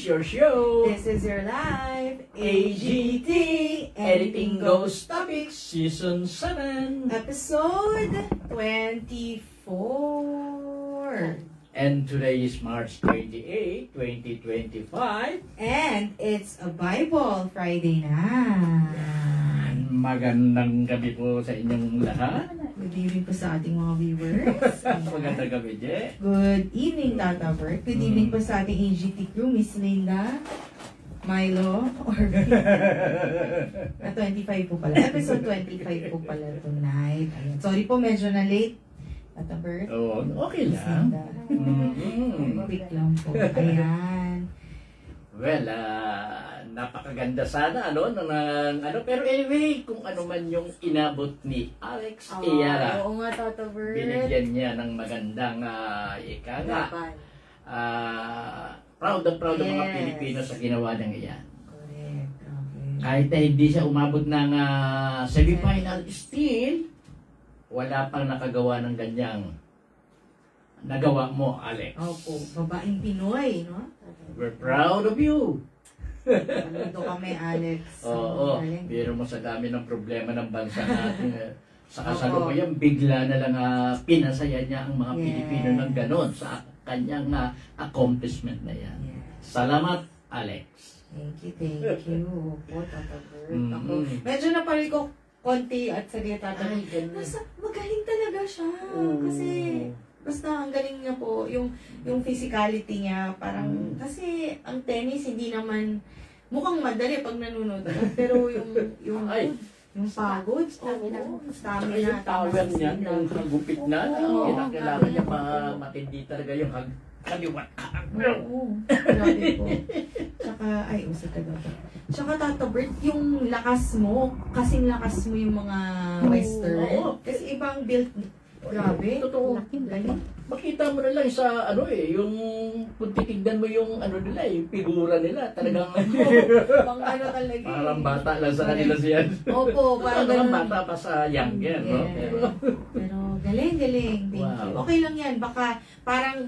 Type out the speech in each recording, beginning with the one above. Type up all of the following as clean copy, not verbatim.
your show. This is your live AGT, Editing Ghost Topics, Season 7. Episode 24. And today is March 28, 2025. And it's a Bible Friday na. Magandang gabi po sa inyong lahat. Good evening po sa ating mga viewers. Magandang gabi, Je. Good evening, Tata Bert. Good evening po sa ating AGT crew, Miss Linda, Milo, or 25 po pala. Episode 25 po pala tonight. Ayan. Sorry po, medyo na late. Tata Bert. Oh, okay Miss lang. Linda. Quick lang po. Ayan. Well, napakaganda sana, pero anyway, kung ano man yung inabot ni Alex Ayala, Oo nga, Tata Bert. binigyan niya ng magandang proud ang mga Pilipino sa ginawa ng iyan. Correct. Okay. Kahit na hindi siya umabot ng semifinal, still, wala pang nakagawa ng ganyang nagawa mo, Alex. Opo, babaeng Pinoy, no? We're proud of you. Saludo kami, Alex. Oo, biro mo sa dami ng problema ng bansa natin. Sa kasalukuyan, bigla na lang pinasaya niya ang mga Pilipino ng ganon sa kanyang accomplishment na yan. Yes. Salamat, Alex. Thank you. Opo, Tata Bert. Ako, medyo napalit ko konti at sabi Tata Bert, magaling talaga siya. Kasi, basta ang galing niya po, yung physicality niya, parang, kasi ang tennis hindi naman, mukhang madali pag nanonood ka, pero yung pagod, stamina. Saka yung tower niya, yung hagupit na, kailangan niya matindi talaga yung kaliwat. Oo, grabe po. Tsaka, Tsaka Tata Bert, yung lakas mo, kasing lakas mo yung mga western. Kasi ibang build. Grabe. Totoo. Galing. Makita mo na lang sa yung kung titignan mo yung nila, yung figura nila, talagang Pang talaga. parang bata lang sa kanila siya. Opo, parang ganun. Bata pa sa younger, no? Pero galing. Thank you. Wow. Okay lang yan. Baka parang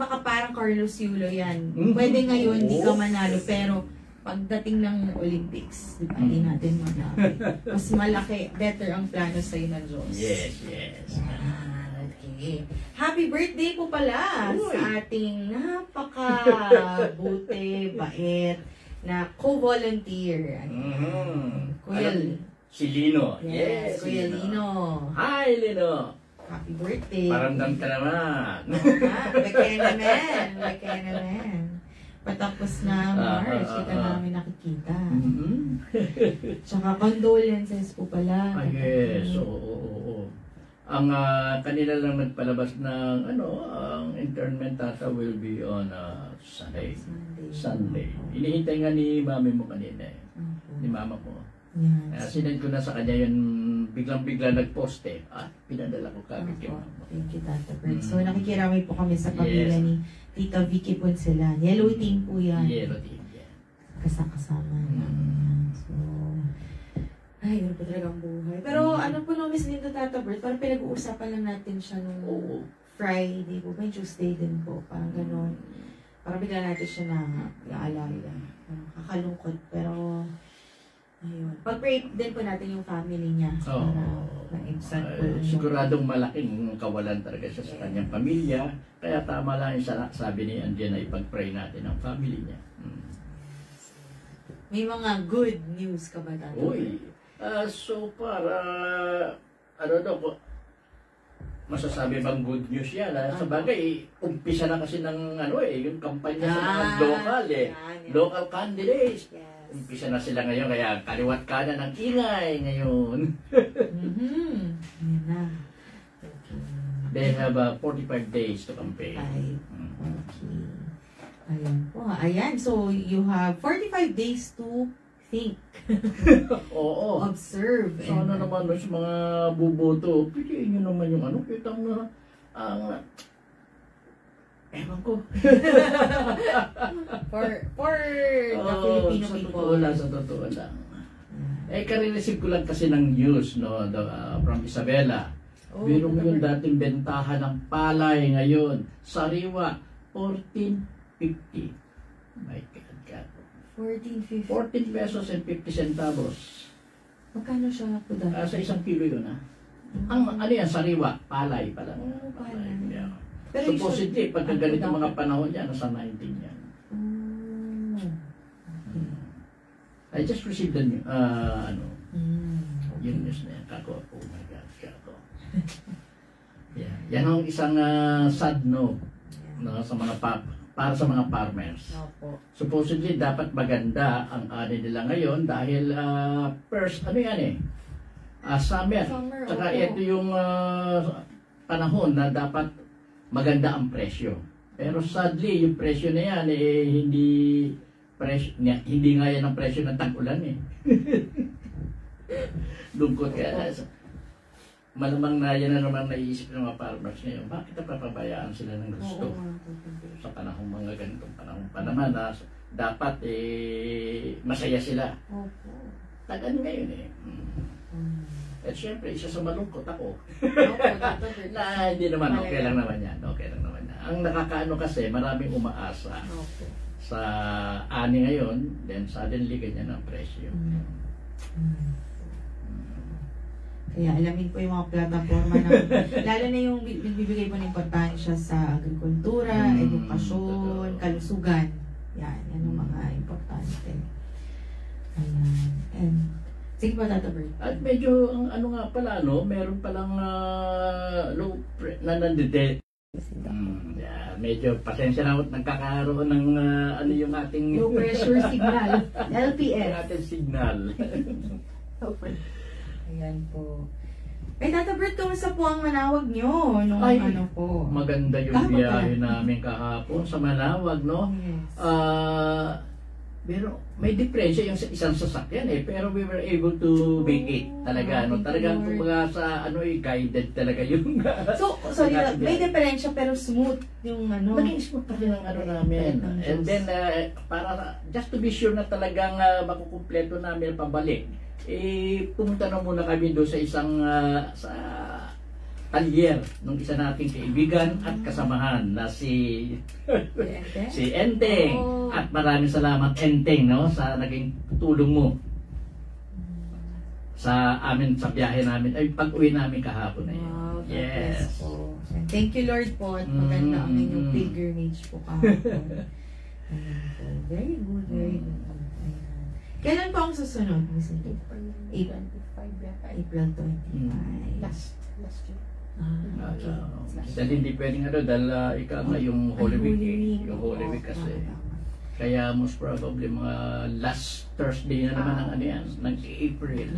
Carlos Yulo yan. Pwede ngayon, hindi ka manalo, pero pagdating ng Olympics, di ba, hindi natin manalo. Mas malaki, better ang plano sa'yo ng Diyos. Yes. Okay. Happy birthday po pala sa ating napakabuti, bait na co-volunteer. Kuya Si Lino. Yes, Kuya Lino. Hi, Lino. Happy birthday. Paramdam ka naman. Bekena naman. Patapos na March, kita namin nakikita. Tsaka condolences po pala. Yes, oo. Ang kanila lang nagpalabas ng ang internment Tata will be on Sunday. Inihintay nga ni mami mo kanina ni mama ko. Yes. Sinend ko na sa kanya yun, biglang-bigla nag-post pinadala ko kagad kay mama. Thank you, Tata Bert. So nakikiramay po kami sa pamilya ni Tita Vicky Poncelan. Yellow team po yan. Yellow team, yeah. Kasama. So, yun po talagang buhay. Pero ano po no, Miss Linda, Tata Bert, parang pinag-uusapan lang natin siya nung Friday po, may Tuesday din po, parang gano'n. Parang bigla natin siya naalala. Kakalungkot, pero ayun. Pag-pray din po natin yung family niya. Siguradong malaking kawalan talaga siya sa kanyang pamilya. Kaya tama lang yung sabi ni Andian na ipag-pray natin ang family niya. May mga good news ka ba, Tata? So para masasabi bang good news yan? Sa bagay, umpisa na kasi ng yung kampanya sa mga local local candidates. Yes. Umpisa na sila ngayon, kaya kaliwat kanan ng ingay ngayon. Yan na. Okay. They have 45 days to campaign. Okay. Ayan. So, you have 45 days to think. Oo. Observe. Sana naman sa mga buboto, piliin nyo naman yung kita mo na ewan ko. for the Filipino people. Sa totoo lang. Kare-receive ko lang kasi ng news from Isabela. Biro mo yung dating bentahan ng palay ngayon, sariwa, 14.50. My God. 14.50. 14 pesos and 50 centavos. Magkano siya po dati? Sa isang kilo yun, ha? Ang ano yan, sariwa, palay pa lang. Oh, palay. Yeah. Pero Supposedly, pagka ganito mga panahon yan, nasa 19 yan. I just received the new, yung news na yan. Kako, oh my God, kako. Yeah. Yan ang isang sad no, sa mga para sa mga farmers. Opo. Supposedly, dapat maganda ang ani nila ngayon dahil first, ano yan summer. Saka ito yung panahon na dapat maganda ang presyo. Pero sadly, yung presyo na yan, hindi nga yan ang presyo ng tag-ulan Lungkot kaya. Malamang na yan na naman naisip ng mga farmers ngayon. Bakit napapabayaan sila ng gusto? Sa panahong mga ganitong panahon pa naman na dapat masaya sila. Tagan ngayon At syempre, isa sa malungkot ako. Na hindi naman, okay lang naman yan. Okay lang naman yan. Ang nakakaano kasi, maraming umaasa sa ani ngayon, then suddenly ganyan ang presyo. Kaya alamin po yung mga plataforma na, lalo na yung bibigay po ng importansya sa agrikultura, edukasyon, kalusugan. Yan ang mga importante. Ayan. And, sige pa, Tata Bert. At medyo, ano nga pala, meron palang low na nandide. Yeah, medyo pasensya na ako nagkakaroon ng ano yung ating low pressure signal, LPS. Yung ating signal. Ayan po. Tata Bert, kumusta po ang Manawag nyo? Ay, ano po? Maganda yung biyahe namin kahapon sa Manawag, no? Yes. Pero may diferensya yung isang sasakyan pero we were able to make it talaga, talagang kumbaga sa guided talaga yung so, sorry, may diferensya pero smooth yung naging smooth pa rin ang namin. And then, para just to be sure na talagang makukumpleto namin pabalik, pumunta na muna kami doon sa isang sa talyer ng isa nating kaibigan at kasamahan na si Enteng. At maraming salamat Enteng sa naging tulong mo sa amin sa biyahe namin ay pag-uwi namin kahapon na yun. Wow, yes. Thank you Lord po at maganda ang inyong pilgrimage po kahapon. Very good, very good. Kailan po ang susunod? April 25. Last year. Dahil hindi pwedeng dahil ikaw nga yung Holy Week. Yung Holy Week kasi. Kaya most probably mga last Thursday na naman ng April.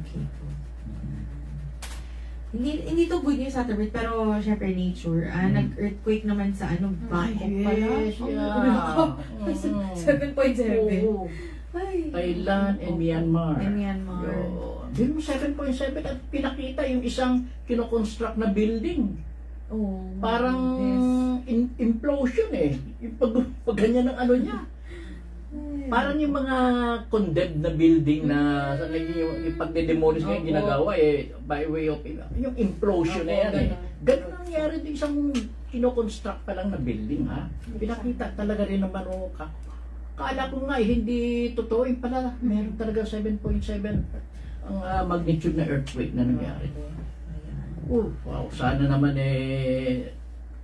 Okay po. Hindi to good news, Tata Bert, pero syempre nature. Nag-earthquake naman sa Bangkok pala. Yes, yeah. 7.7. Thailand and Myanmar. Yung 7.7 at pinakita yung isang kinoconstruct na building. Parang implosion Yung pag ganyan ng niya. Parang yung mga condemned na building na yung pagde-demolish ngayon ginagawa by way of yung implosion na yan Ganun ang nangyari din isang kinoconstruct pa lang na building Pinakita talaga rin naman Kala ko nga hindi totoo pala meron talaga 7.7 ang magnitude na earthquake na nangyari. Wow, sana naman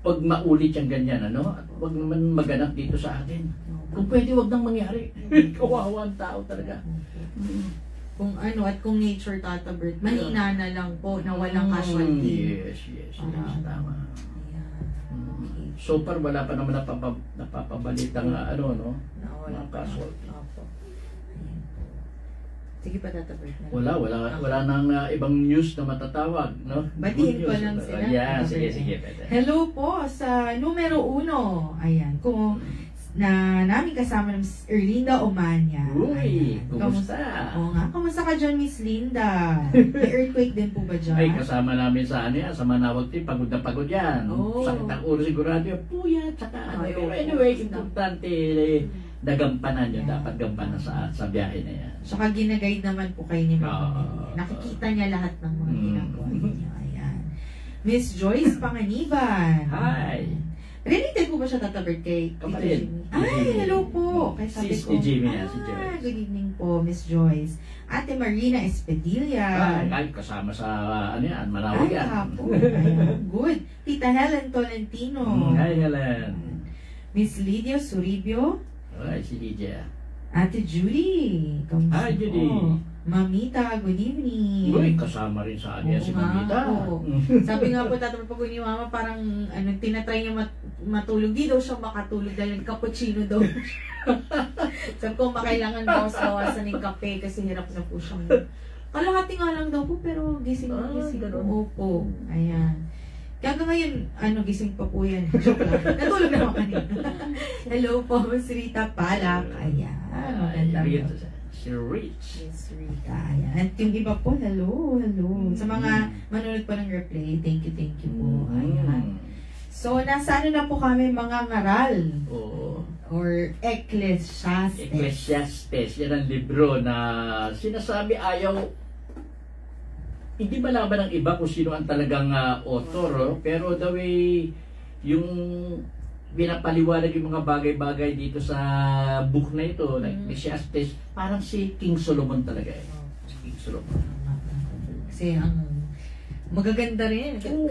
pag maulit yung ganyan at wag naman maganap dito sa atin. Kung pwede wag nang mangyari. Kawawa ang tao talaga. Kung at kung nature, Tata Bert, mahina na lang po na walang casualty. Yes, tama. So far wala pa naman napapabalitang mga casualty. Sige pa, Tata Bert. Wala nang ibang news na matatawag, Batiin ko lang sila. Yeah, sige. Hello po sa numero 1. Ayan, kung namin kasama ng Miss Erlinda Omania. Uy, kumusta? Oo nga, kumusta ka dyan, Miss Linda? May earthquake din po ba dyan? Ay, kasama namin sa sa Manawag din, pagod na pagod yan. Sakit ang ulo sigurado yung puyat, saka anyway, importante nagampanan yun, dapat gampanan sa biyahe na yan. Saka ginaguide naman po kayo ni Mama. Nakikita niya lahat ng mga ginagawa niya. Ayan. Miss Joyce Panganiban. Hi! Related po ba siya, Tata Bert, kay Tito Kapatid. Jimmy? Ay, hello po. Kay sabi Sis ko, ni Jimmy yan, si Joyce. good evening po, Miss Joyce. Ate Marina Espedilla. Kahit kasama sa, ano yan, Manawi Ay, yan. hapo. Ayan, good. Tita Helen Tolentino. Hi, Helen. Miss Lydia Suribio. Ay, si Lydia. Ate Judy. Kamusta Hi, Judy. po? Mamita, good evening. Uy, kasama rin sa kanya Oo si nga Mamita. po. Sabi nga po, tatapos pag ni Mama, parang tinatry niya matulog. Di daw siya makatulog dahil cappuccino daw. Sabi ko, makailangan bawas-bawasan ng kape kasi hirap na po siyang. Kalahati nga lang daw po, pero gising na gising. ganun. Opo. Ayan. Kaya ngayon, gising pa po yan. Joke lang. Natulog naman kanina. Hello po, Miss Rita Palak. Ayan. Maganda. Si Rich. Miss Rita. Ayan. At yung iba po, hello. Sa mga manonood pa ng replay, thank you po. Ayan. So, nasa ano na po kami, mga ngaral. Oo. Or Ecclesiastes. Ecclesiastes, yan ang libro na sinasabi ayaw, hindi malaman ng iba kung sino ang talagang author, pero the way yung pinapaliwanag yung mga bagay-bagay dito sa book na ito, like Ecclesiastes, parang si King Solomon talaga eh. Si King Solomon. Kasi ang magaganda rin. Yung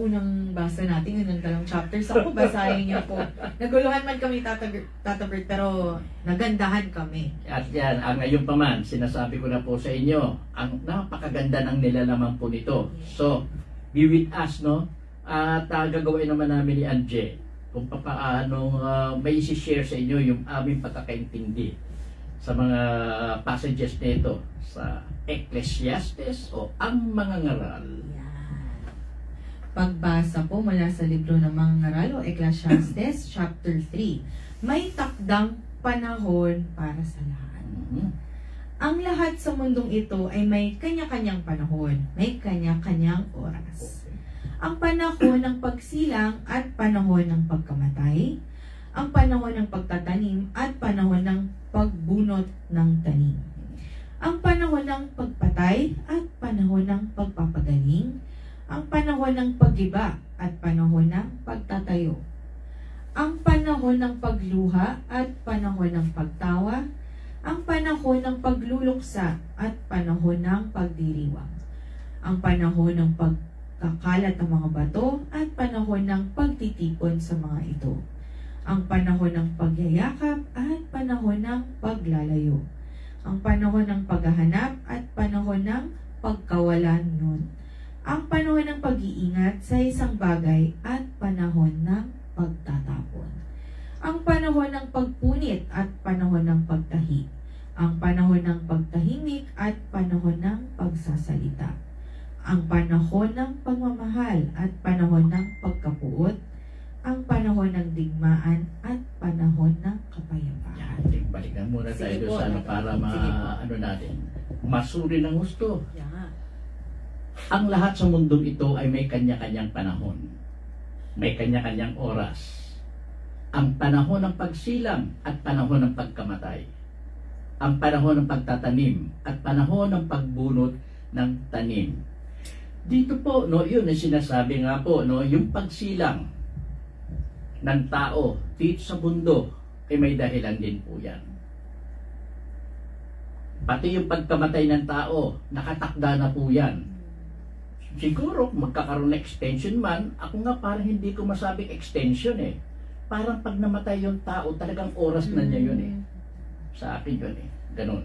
unang basa natin, yung talang chapters ako, basahin niyo po. Naguluhan man kami, Tata Bert, pero nagandahan kami. At yan, ang ngayon pa man, sinasabi ko na po sa inyo, ang napakaganda ng nilalaman po nito. So, be with us, no? At gagawin naman namin ni Anje kung paano may isi-share sa inyo yung aming pagkakaintindi sa mga passages nito sa Ecclesiastes o ang mga ngaral. Yan. Pagbasa po mula sa libro ng mga ngaral o Ecclesiastes chapter 3. May takdang panahon para sa lahat. Ang lahat sa mundong ito ay may kanya-kanyang panahon, may kanya-kanyang oras. Ang panahon ng pagsilang at panahon ng pagkamatay, ang panahon ng pagtatanim at panahon ng pagbunot ng tanim. Ang panahon ng pagpatay at panahon ng pagpapagaling, ang panahon ng paggiba at panahon ng pagtatayo, ang panahon ng pagluha at panahon ng pagtawa, ang panahon ng pagluluksa at panahon ng pagdiriwang, ang panahon ng pagkakalat ng mga bato at panahon ng pagtitipon sa mga ito, ang panahon ng pagyayakap at panahon ng paglalayo, ang panahon ng paghahanap at panahon ng pagkawalan nun, ang panahon ng pag-iingat sa isang bagay at panahon ng pagtatapon, ang panahon ng pagpunit at panahon ng pagtahi, ang panahon ng pagtahimik at panahon ng pagsasalita, ang panahon ng pagmamahal at panahon ng pagkapuot, ang panahon ng digmaan at panahon ng kapayapaan. Yan, balikan muna tayo doon sa para natin, masuri ng gusto. Yeah. Ang lahat sa mundong ito ay may kanya-kanyang panahon. May kanya-kanyang oras. Ang panahon ng pagsilang at panahon ng pagkamatay. Ang panahon ng pagtatanim at panahon ng pagbunot ng tanim. Dito po, no, yun ang sinasabi nga po, no, yung pagsilang ng tao dito sa mundo ay may dahilan din po yan. Pati yung pagkamatay ng tao, nakatakda na po yan. Siguro, magkakaroon ng extension man, ako nga parang hindi ko masabing extension eh. Parang pag namatay yung tao, talagang oras na niya yun eh. Sa akin yun eh. Ganun.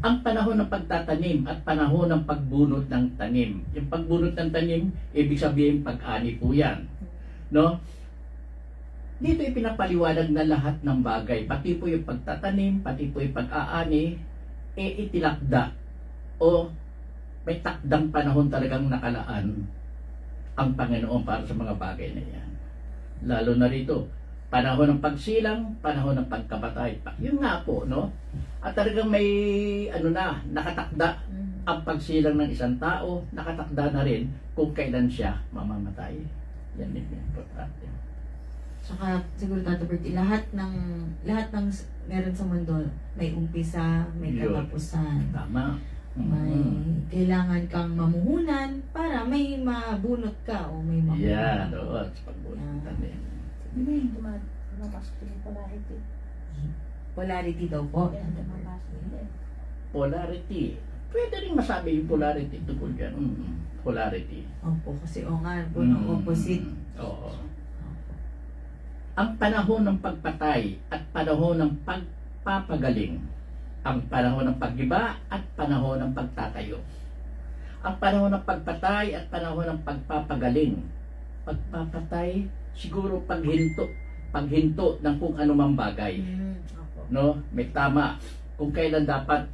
Ang panahon ng pagtatanim at panahon ng pagbunot ng tanim. Yung pagbunot ng tanim, ibig sabihin pag-ani po yan. No? Dito ipinapaliwanag na lahat ng bagay, pati po yung pagtatanim, pati po yung pag-aani, itilakda o may takdang panahon talagang nakalaan ang Panginoon para sa mga bagay na yan. Lalo na rito, panahon ng pagsilang, panahon ng pagkamatay. Yun nga po, no? At talagang may, nakatakda ang pagsilang ng isang tao, nakatakda na rin kung kailan siya mamamatay. Yan din yung importante. Saka siguro, Tata Bertie, lahat ng meron sa mundo, may umpisa, may Yun. katapusan. Tama. May kailangan kang mamuhunan para may mabunot ka o may mamuhunan. Yan, oo. Sa pagbunot din. Hindi yung lumapasok yung polarity. Polarity daw po. Yan, lumapasok yun. Polarity. Pwede rin masabi yung polarity tungkol dyan. Polarity. Opo, kasi o nga po ng opposite. Oo. Ang panahon ng pagpatay at panahon ng pagpapagaling. Ang panahon ng paggiba at panahon ng pagtatayo. Ang panahon ng pagpatay at panahon ng pagpapagaling. Pagpapatay, siguro paghinto ng kung anumang bagay. Opo. No? May tama. Kung kailan dapat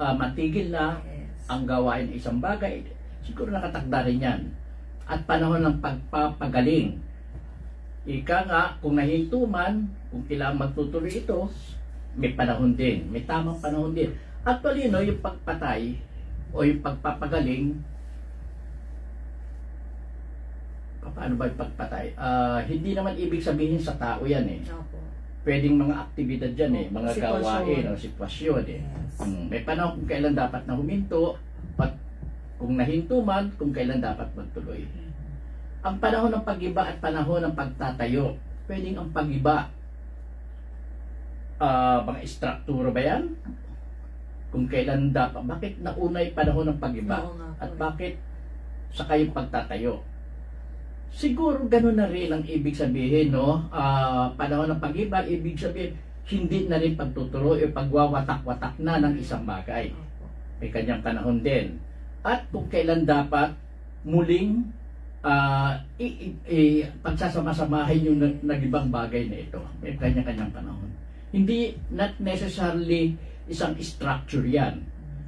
matigil na Yes. ang gawain ng isang bagay, siguro nakatakda rin yan. At panahon ng pagpapagaling. Ika nga, kung nahinto man, kung kailangan magtutuloy ito, may panahon din. May tamang panahon din. Actually, no, yung pagpatay o yung pagpapagaling, paano ba yung pagpatay? Hindi naman ibig sabihin sa tao yan eh. Opo. Pwedeng mga aktibidad dyan eh, mga Sitwasyon. gawain o sitwasyon eh. Yes. May panahon kung kailan dapat na huminto, kung nahinto man, kung kailan dapat magtuloy. Ang panahon ng pag-iba at panahon ng pagtatayo. Pwedeng ang pag-iba, mga istruktura ba yan? Kung kailan dapat, bakit nauna yung panahon ng pag-iba? Oo nga po. At bakit saka yung pagtatayo? Siguro gano'n na rin ang ibig sabihin, no? Panahon ng pag-iba, ibig sabihin, hindi na rin pagtutuloy o pagwawatak-watak na ng isang bagay. Opo. May kanyang panahon din. At kung kailan dapat muling pagsasama-samahin yung nag-ibang bagay na ito. May kanya-kanyang panahon. Hindi, not necessarily isang structure yan.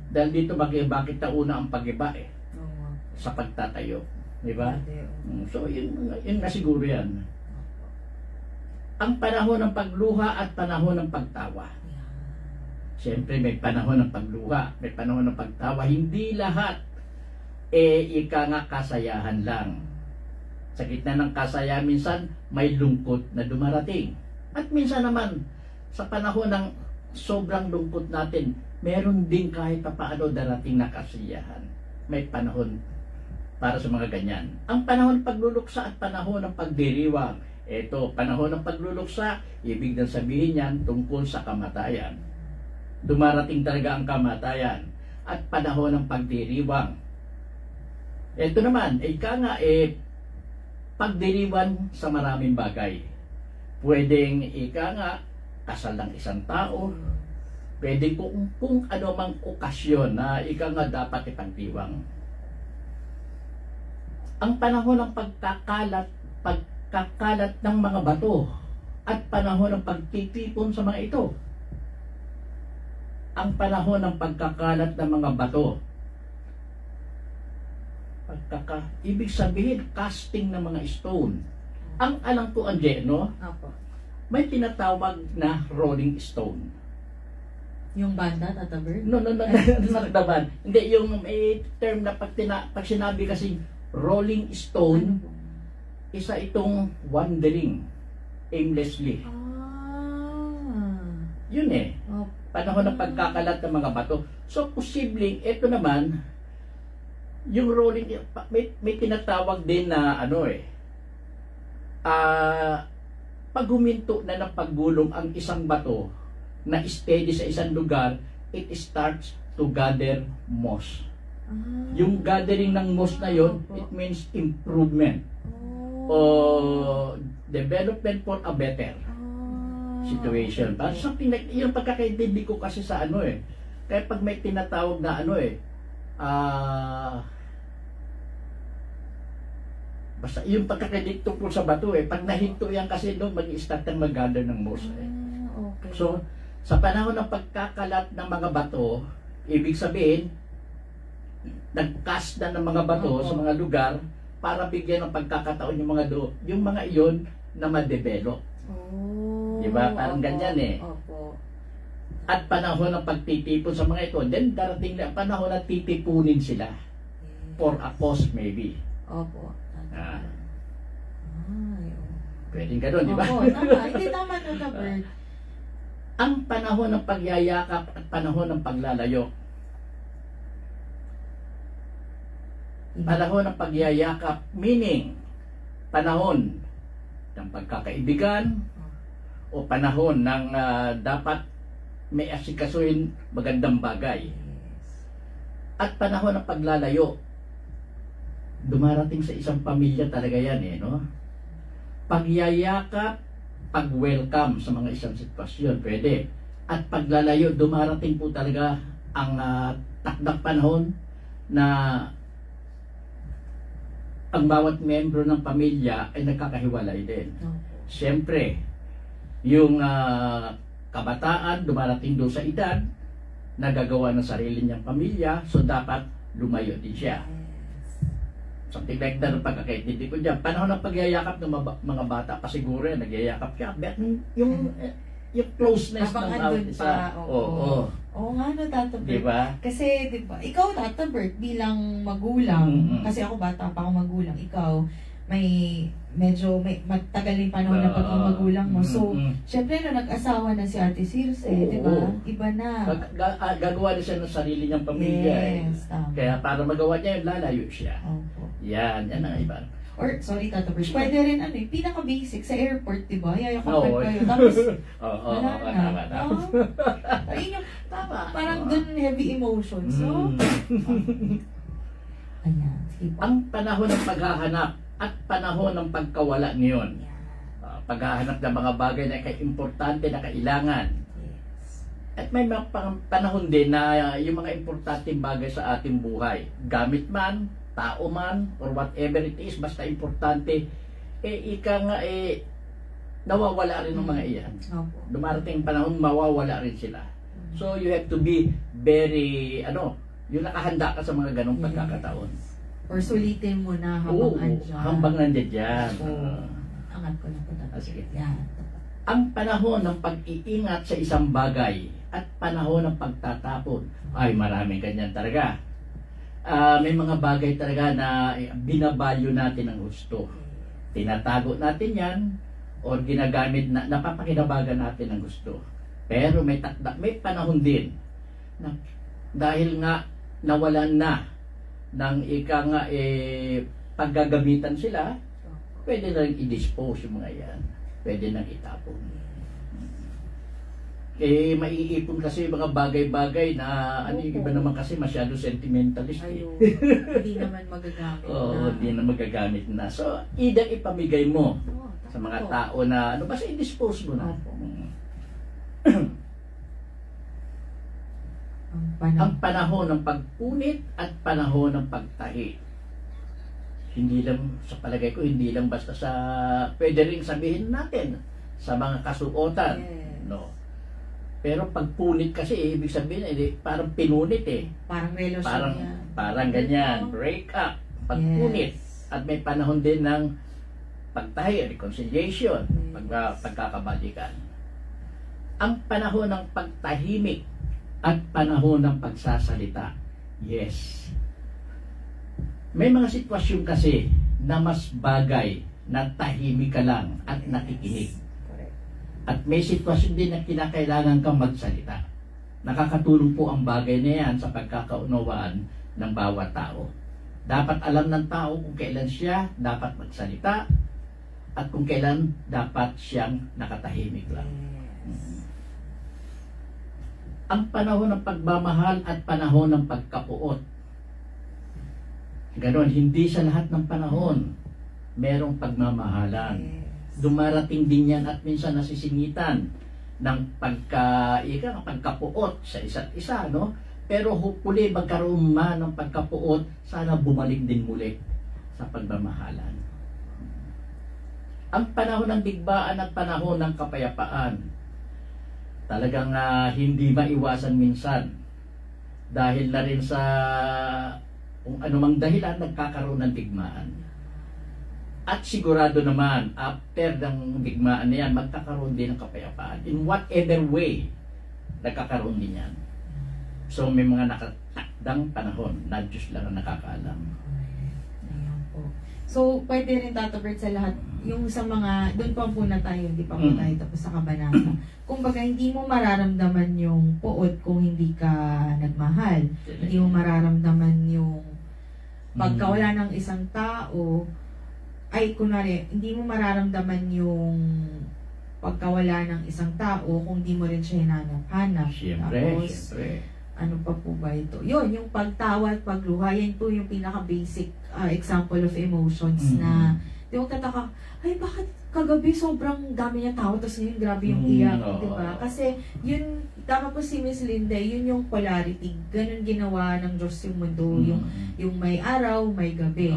Dahil dito bakit nauna ang pag-iba eh, Oo nga. sa pagtatayo. Di ba? Pwede, So, yun na siguro yan. Ang panahon ng pagluha at panahon ng pagtawa. Siyempre, may panahon ng pagluha, may panahon ng pagtawa. Hindi lahat ika nga kasayahan lang. Sa gitna ng kasayahan, minsan may lungkot na dumarating. At minsan naman, sa panahon ng sobrang lungkot natin, meron din kahit paano darating na kasiyahan. May panahon para sa mga ganyan. Ang panahon ng pagluluksa at panahon ng pagdiriwang. Ito, panahon ng pagluluksa, ibig na sabihin yan tungkol sa kamatayan. Dumarating talaga ang kamatayan. At panahon ng pagdiriwang. Ito naman, ika nga, pagdiriwang sa maraming bagay. Pwedeng, ika nga, kasal ng isang tao. Pwedeng kung ano mang okasyon na ika nga dapat ipagdiwang. Ang panahon ng pagkakalat ng mga bato at panahon ng pagtitipon sa mga ito. Ang panahon ng pagkakalat ng mga bato. Ibig sabihin, casting ng mga stone. Ang alam ko, no? Opo. May tinatawag na rolling stone. Yung banda, Tata Bird? No, not the band. Hindi, yung may term na pag sinabi kasi rolling stone, Ano po? isa itong wandering aimlessly. Yun eh. Opo. Panahon ng pagkakalat ng mga bato. So, posibleng, ito naman, yung rolling, may tinatawag din na pag huminto na ng paggulong ang isang bato na steady sa isang lugar, it starts to gather moss. Yung gathering ng moss na yon, it means improvement o development for a better situation. Parang something like, yung pagkakaintindi ko kasi sa kaya pag may tinatawag na basta yung pagkakaintindi tungkol sa bato pag nahinto yan kasi doon mag-start ang mag-gather ng moss Okay. So, sa panahon ng pagkakalat ng mga bato, ibig sabihin, nag-cast na ng mga bato sa mga lugar para bigyan ng pagkakataon yung mga iyon na ma-develop. Diba? Parang ganyan eh. Opo. At panahon ng pagtitipon sa mga ito, then darating na panahon na titipunin sila for a cause maybe. Opo. Ah. Ay, Pwedeng gano'n, di ba? Opo, tama. Hindi tama, Tata Bird. Ang panahon ng pagyayakap at panahon ng paglalayo. Panahon ng pagyayakap, meaning panahon ng pagkakaibigan o panahon ng dapat may asikasuhin magandang bagay. At panahon ng paglalayo. Dumarating sa isang pamilya talaga yan no? Pagyayakap, pag-welcome sa mga isang sitwasyon, pwede. At paglalayo, dumarating po talaga ang takdang panahon na ang bawat membro ng pamilya ay nagkakahiwalay din. Siyempre, yung kabataan dumarating doon sa edad, nagagawa ng sarili niyang pamilya, so dapat lumayo din siya. Something like that, pagkakaintindi ko dyan. Panahon ng pagyayakap ng mga bata pa siguro yan, nagyayakap siya. Yung closeness ng bawat isa. Oo nga, no, Tata Bert. Diba? Kasi, diba, ikaw, Tata Bert, bilang magulang, kasi ako bata pa ako magulang, ikaw, may matagal yung panahon na pagmamagulang mo. So, syempre, no, nag-asawa na si Ate Circe, diba? Iba na. Gagawa na siya ng sarili niyang pamilya. Yes, tama. Kaya para magawa niya yun, lalayo siya. Opo. Yan ang iba. Or, sorry, Tata Bert, pwede rin, pinaka-basic, sa airport, diba? Yayakapan kayo. Tapos, wala na. Tama. Ayun yung, parang dun heavy emotions. So, ayan. Ang panahon ng paghahanap at panahon ng pagkawala ngayon. Paghahanap ng mga bagay na importante na kailangan. At may mga panahon din na yung mga importanteng bagay sa ating buhay, gamit man, tao man, or whatever it is, basta importante, nawawala rin ng mga iyan. Dumarating panahon, mawawala rin sila. So you have to be very, yung nakahanda ka sa mga ganong pagkakataon. Or sulitin mo na habang andyan. Habang nandiyan. Angat ko na po. Sige. Yan. Ang panahon ng pag-iingat sa isang bagay at panahon ng pagtatapon, ay maraming ganyan talaga. May mga bagay talaga na binabalyo natin ng gusto. Tinatago natin yan o ginagamit na napapakinabagan natin ng gusto. Pero may panahon din na dahil nga nawalan na ng paggagamitan sila, pwede na rin i-dispose yung mga yan. Pwede nang itapon. Maiipon kasi yung mga bagay-bagay na yung iba naman kasi masyado sentimentalist. Hindi naman magagamit na. Hindi na magagamit na. So, either ipamigay mo sa mga tao na, basta i-dispose mo na. Ang panahon ng pagpunit at panahon ng pagtahi. Hindi lang, sa palagay ko, hindi lang basta sa, pwede rin sabihin natin, sa mga kasuotan. No? Pero pagpunit kasi, ibig sabihin, parang pinunit Parang relasyon yan. Parang ganyan, break up, pagpunit. At may panahon din ng pagtahi, reconciliation, pagkakabalikan. Ang panahon ng pagtahimik at panahon ng pagsasalita. Yes. May mga sitwasyon kasi na mas bagay na tahimik ka lang at nakikinig. At may sitwasyon din na kinakailangan kang magsalita. Nakakatulong po ang bagay na yan sa pagkakaunawaan ng bawat tao. Dapat alam ng tao kung kailan siya dapat magsalita at kung kailan dapat siyang nakatahimik lang. Ang panahon ng pagmamahal at panahon ng pagkapuot. Ganon, hindi sa lahat ng panahon merong pagmamahalan. Dumarating din yan at minsan nasisingitan ng pagkapuot sa isa't isa, no? Pero hopefully magkaroon man ng pagkapuot, sana bumalik din muli sa pagmamahalan. Ang panahon ng digmaan at panahon ng kapayapaan, talagang hindi maiwasan minsan dahil na rin sa kung anumang dahilan nagkakaroon ng digmaan. At sigurado naman, after ng digmaan na yan, magkakaroon din ng kapayapaan. In whatever way, nagkakaroon din yan. So may mga nakatakdang panahon na Diyos lang ang nakakaalam. Ayan po. So pwede rin, Tata Bert, sa lahat, yung sa mga, doon pa muna tayo, hindi pa po tayo tapos sa kabanata. Kumbaga, hindi mo mararamdaman yung puot kung hindi ka nagmahal. Hindi mo mararamdaman yung Pagka wala ng isang tao, ay kunwari, hindi mo mararamdaman yung pagkawala ng isang tao kung di mo rin siya hinanap-hanap. Siyempre, Tapos, siyempre. ano pa po ba ito? Yun, yung pagtawa at pagluha, yan po yung pinaka-basic example of emotions na, di mo tataka, ay bakit kagabi sobrang dami niya tao, tapos ngayon grabe yung iyak, di ba? Kasi yun, tama po si Miss Linda, yun yung polarity. Ganun ginawa ng Diyos yung mundo, yung may araw, may gabi.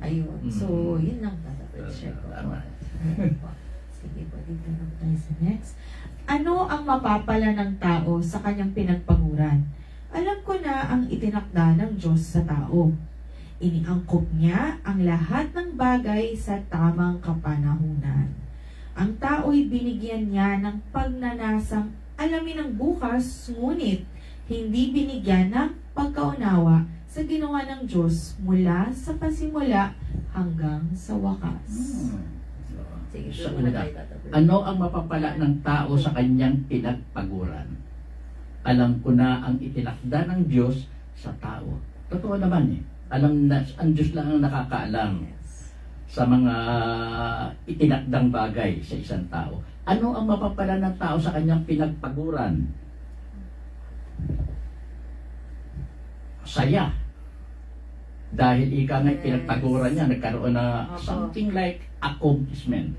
Ayun. So, yun lang share ko. Sige po, dito na po tayo sa next. Ano ang mapapala ng tao sa kanyang pinagpaguran? Alam ko na ang itinakda ng Diyos sa tao. Iniangkop niya ang lahat ng bagay sa tamang kapanahunan. Ang tao'y binigyan niya ng pagnanasang alamin ang bukas, ngunit hindi binigyan ng pagkaunawa sa ginawa ng Diyos mula sa pasimula hanggang sa wakas. Sige, Sa una, ano ang mapapala ng tao sa kanyang pinagpaguran? Alam ko na ang itinakda ng Diyos sa tao. Totoo naman eh. Alam na, ang Diyos lang ang nakakaalam sa mga itinakdang bagay sa isang tao. Ano ang mapapala ng tao sa kanyang pinagpaguran? Saya. Dahil ika nga pinagpaguran niya, nagkaroon na something like accomplishment.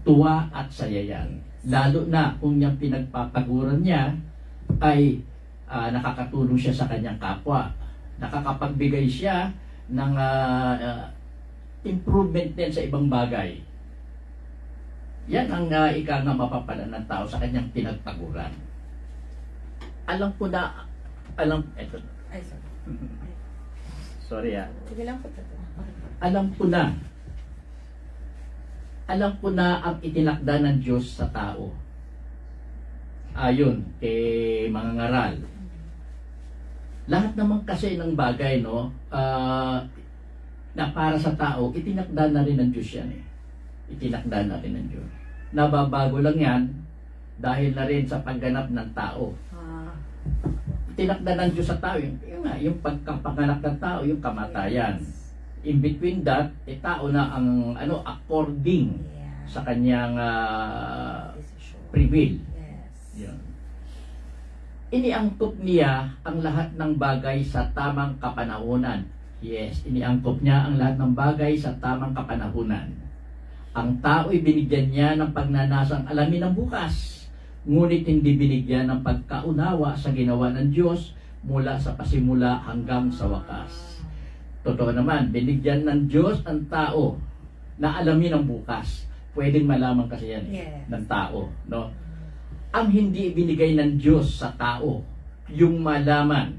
Tuwa at saya yan. Lalo na kung yung pinagpapaguran niya ay nakakatulong siya sa kanyang kapwa. Nakakapagbigay siya ng improvement din sa ibang bagay. Yan ang ika nga mapapala ng tao sa kanyang pinagpaguran. Alam ko na, eto. Ay, sorry. Sorry Sige lang po. Alam ko na ang itinakda ng Diyos sa tao. Ayon kay mga ngaral. Lahat naman kasi ng bagay, no, na para sa tao, itinakda na rin ng Diyos yan eh. Itinakda na rin ng Diyos. Nababago lang yan dahil na rin sa pagganap ng tao. Itinakda ng Diyos sa tao, yung pagkapanganak ng tao, yung kamatayan. In between that, tao na ang according sa kanyang free will. Yan. Iniangkop niya ang lahat ng bagay sa tamang kapanahunan. Yes, iniangkop niya ang lahat ng bagay sa tamang kapanahunan. Ang tao'y binigyan niya ng pagnanasang alamin ng bukas, ngunit hindi binigyan ng pagkaunawa sa ginawa ng Diyos mula sa pasimula hanggang sa wakas. Totoo naman, binigyan ng Diyos ang tao na alamin ang bukas. Pwedeng malaman kasi yan ng tao, no? Ang hindi binigay ng Diyos sa tao, yung malaman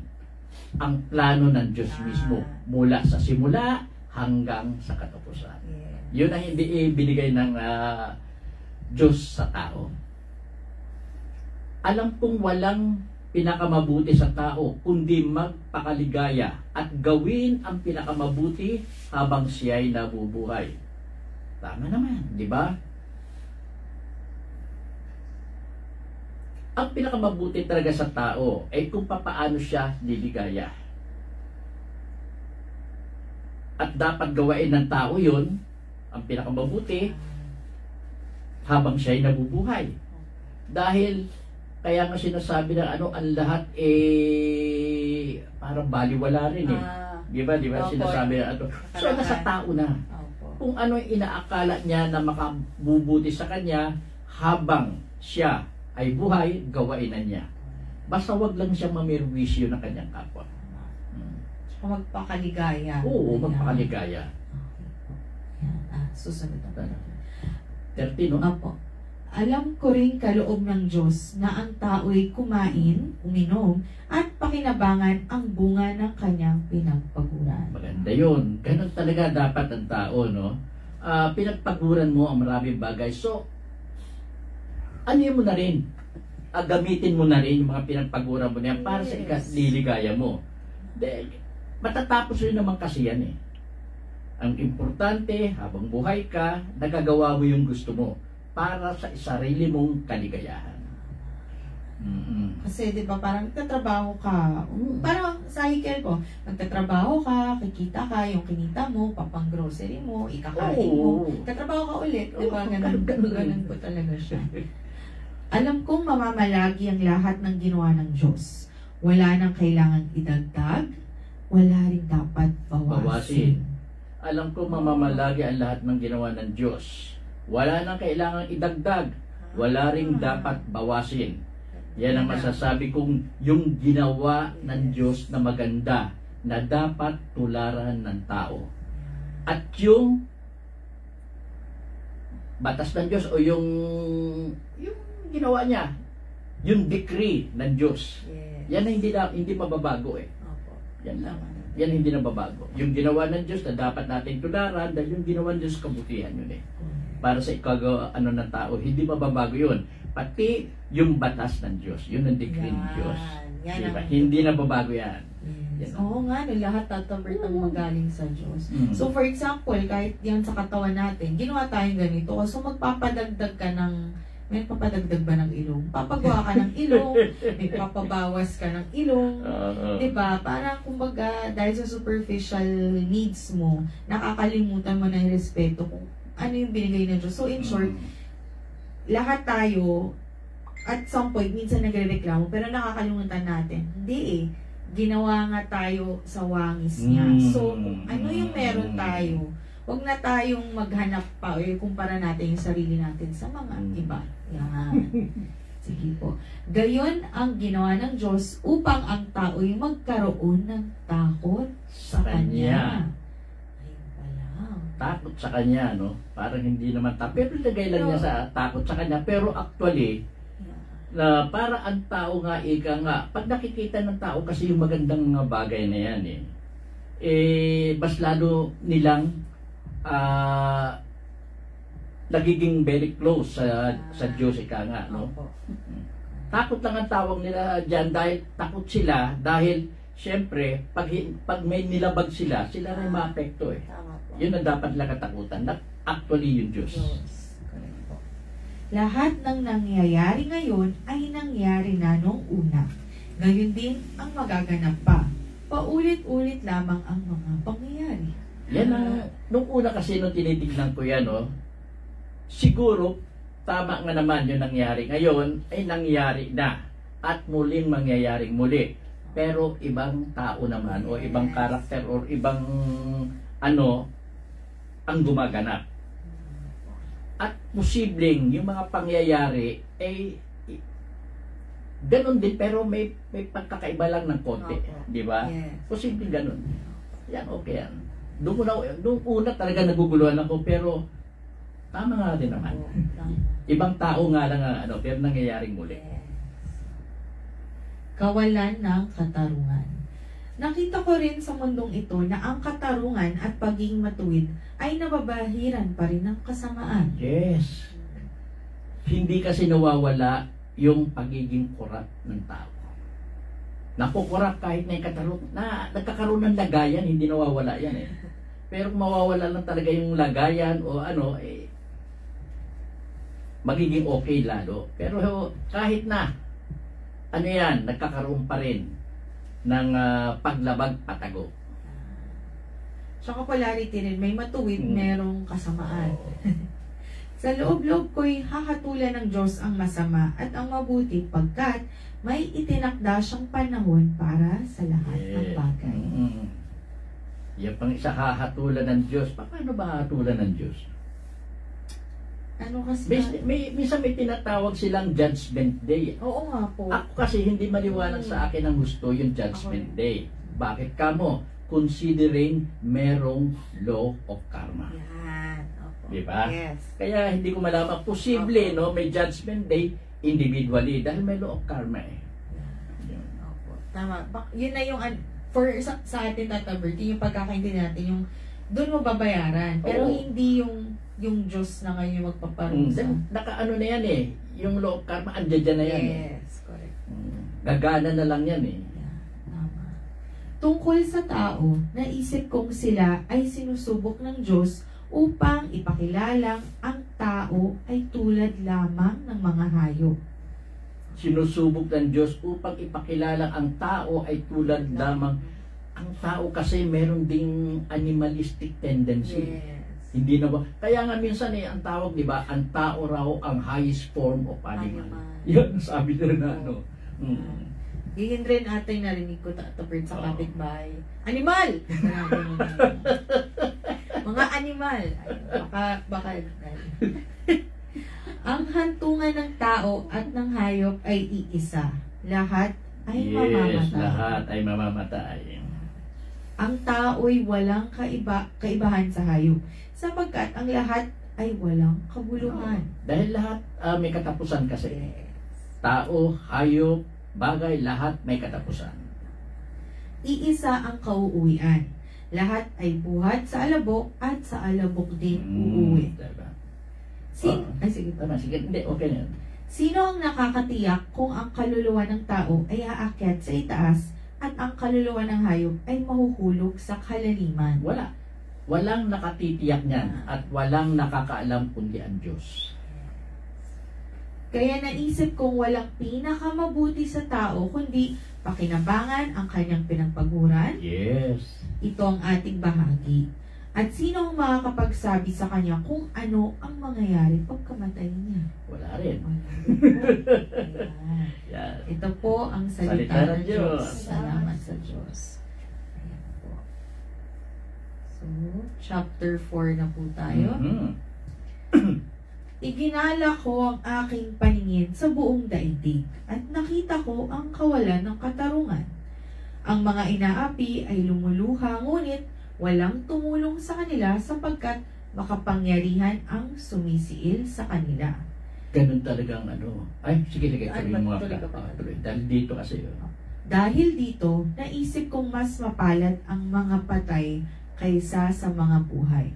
ang plano ng Diyos mismo mula sa simula hanggang sa katapusan. Yun ang hindi ibinigay ng Diyos sa tao. Alam kong walang pinakamabuti sa tao kundi magpakaligaya at gawin ang pinakamabuti habang siya'y nabubuhay. Tama naman, di ba? Ang pinakamabuti talaga sa tao ay kung papaano siya liligaya. At dapat gawain ng tao yun, ang pinakamabuti, habang siya'y nabubuhay. Dahil, kaya nga sinasabi na ang lahat parang baliwala rin eh. Di ba? Sinasabi na so, nasa tao na. Kung ano yung inaakala niya na makabubuti sa kanya, habang siya ay buhay, gawain na niya. Basta wag lang siya mamirwisyo ng kanyang kapwa. Magpakaligaya. Oo, magpakaligaya. Susunod na. 30, no? Opo. Alam ko rin kaloob ng Diyos na ang tao'y kumain, uminom, at pakinabangan ang bunga ng kanyang pinagpaguran. Maganda yun. Ganun talaga dapat ang tao, no? Pinagpaguran mo ang maraming bagay. So, ano mo na rin? Gamitin mo na rin yung mga pinagpaguran mo na yan para sa ikaliligaya mo. Dahil, matatapos rin naman kasi yan eh. Ang importante, habang buhay ka, nagagawa mo yung gusto mo para sa sarili mong kaligayahan. Kasi, di ba, parang nagtatrabaho ka. Parang cycle po. Nagtatrabaho ka, kikita ka, yung kinita mo, papang grocery mo, ikakain mo. Nagtatrabaho ka ulit. Di ba? Ganun po talaga siya. Alam kong mamamalagi ang lahat ng ginawa ng Diyos. Wala nang kailangang idagdag, wala rin dapat bawasin. Alam kong mamamalagi ang lahat ng ginawa ng Diyos. Wala nang kailangang idagdag, wala rin dapat bawasin. Yan ang masasabi kong yung ginawa ng Diyos na maganda na dapat tularan ng tao. At yung batas ng Diyos o yung ginawa niya, yung decree ng Diyos. Yan na hindi mababago eh. Yan lang. Yan hindi nababago. Yung ginawa ng Diyos na dapat natin tularan dahil yung ginawa ng Diyos kabutihan yun eh. Para sa ikagawa ng tao, hindi mababago yun. Pati yung batas ng Diyos, yun ang decree ng Diyos. Diba? Hindi nababago yan. Yes. Oo nga, lahat tatabert ang magaling sa Diyos. So for example, kahit yan sa katawan natin, ginawa tayong ganito. So magpapadagdag ka ng, may papadagdag ba ng ilong? Papagawa ka ng ilong, may papabawas ka ng ilong. Diba? Parang kumbaga, dahil sa superficial needs mo, nakakalimutan mo na yung respeto kung ano yung binigay ng Diyos. So in short, lahat tayo, at some point, minsan nagre-reklamo, pero nakakalimutan natin. Hindi eh. Ginawa nga tayo sa wangis niya. So, ano yung meron tayo? Huwag na tayong maghanap pa o kumpara natin yung sarili natin sa mga iba. Yan. Sige po. Gayon ang ginawa ng Diyos upang ang tao'y magkaroon ng takot sa Kanya. Takot sa Kanya, no? Parang hindi naman takot. Pero lagay lang niya sa takot sa Kanya. Pero actually, na para ang tao nga, pag nakikita ng tao kasi yung magandang bagay na yan mas lalo nilang nagiging very close sa Diyos, no? Takot lang ang tawag nila dyan dahil takot sila dahil siyempre, pag may nilabag sila rin maapekto eh. Yun ang dapat lang katakutan. Not actually yung Diyos. Lahat ng nangyayari ngayon ay nangyari na noong una. Ngayon din ang magaganap pa. Paulit-ulit lamang ang mga pangyayari. Yan nung una kasi nung tinitignan ko yan, siguro, tama nga naman yung nangyari ngayon ay nangyari na at muling mangyayaring muli. Pero ibang tao naman o ibang karakter o ibang ang gumaganap. At posibleng yung mga pangyayari ay ganun din pero may pagkakaiba lang ng konti, di ba? Yes. Posibleng ganun. Yan, okay yan. Doon una talaga naguguluhan ako pero tama nga din naman. Ibang tao nga lang pero nangyayaring muli. Kawalan ng katarungan. Nakita ko rin sa mundong ito na ang katarungan at pagiging matuwid ay nababahiran pa rin ng kasamaan. Yes. Hindi kasi nawawala yung pagiging korap ng tao. Nakukurap kahit na yung katarungan. Nagkakaroon ng lagayan, hindi nawawala yan eh. Pero kung mawawala lang talaga yung lagayan o magiging okay lalo. Pero kahit na, nagkakaroon pa rin ng paglabag patago. Sa popularity rin, may matuwid, merong kasamaan. Sa loob-loob ko'y hahatulan ng Diyos ang masama at ang mabuti pagkat may itinakda siyang panahon para sa lahat ng bagay. Yan pang isa hahatulan ng Diyos. Paano ba hahatulan ng Diyos? Ano kasi? Minsan may tinatawag silang Judgment Day. Oo nga po. Ako kasi hindi maliwanag sa akin ang gusto yung Judgment Day. Bakit kamo? Considering merong law of karma. Yan. Opo. Diba? Yes. Kaya hindi ko malaman. Posible, may Judgment Day individually dahil may law of karma eh. Yan. Opo. Tama. Yun na yung, sa atin, Tata Bert, yung pagkakaintindi natin, yung doon mo babayaran. Pero hindi yung Diyos na ngayon yung magpaparusa. Nakaano na yan eh. Yung law of karma, andyan na yan Yes, correct. Gagana na lang yan eh. Yeah, tama. Tungkol sa tao, naisip kong sila ay sinusubok ng Diyos upang ipakilalang ang tao ay tulad lamang ng mga hayop. sinusubok ng Diyos upang ipakilala ang tao ay tulad lamang. Ang tao kasi meron ding animalistic tendency. Yes. Hindi na ba? Kaya nga minsan ang tawag, di ba, ang tao raw ang highest form of animal. Yan, sabi nila na ano. Yun rin ating narinig ko tapos sa kapitbahay. Animal! Mga animal. Ay, baka ang hantungan ng tao at ng hayop ay iisa. Lahat ay mamamatay. Yes, lahat ay mamamatay. Ang tao'y walang kaibahan sa hayop, sapagkat ang lahat ay walang kabuluhan. Dahil lahat may katapusan kasi. Tao, hayop, bagay, lahat may katapusan. Iisa ang kauuwian. Lahat ay buhat sa alabok at sa alabok din uuwi. Diba? Ay, sige. Tama, sige. Hindi, okay na. Sino ang nakakatiyak kung ang kaluluwa ng tao ay aakyat sa itaas at ang kaluluwa ng hayop ay mahuhulog sa kalaliman? Wala. Walang nakatitiyak niyan at walang nakakaalam kundi ang Diyos. Kaya naisip kong walang pinakamabuti sa tao kundi pakinabangan ang kanyang pinagpaguran. Yes. Ito ang ating bahagi. At sino ang makakapagsabi sa kanya kung ano ang mangyayari pagkamatay niya? Wala rin. Ayan. Yan. Ito po ang salita ng Diyos. Salamat sa Diyos. Ayan po. So, chapter 4 na po tayo. Iginala ko ang aking paningin sa buong daigdig at nakita ko ang kawalan ng katarungan. Ang mga inaapi ay lumuluha ngunit walang tumulong sa kanila sapagkat makapangyarihan ang sumisiil sa kanila. Ganun talagang ano. Ay, sige, tuloy mo tuloy ka pa. Tuloy. Dahil dito kasi. Dahil dito, naisip kong mas mapalad ang mga patay kaysa sa mga buhay.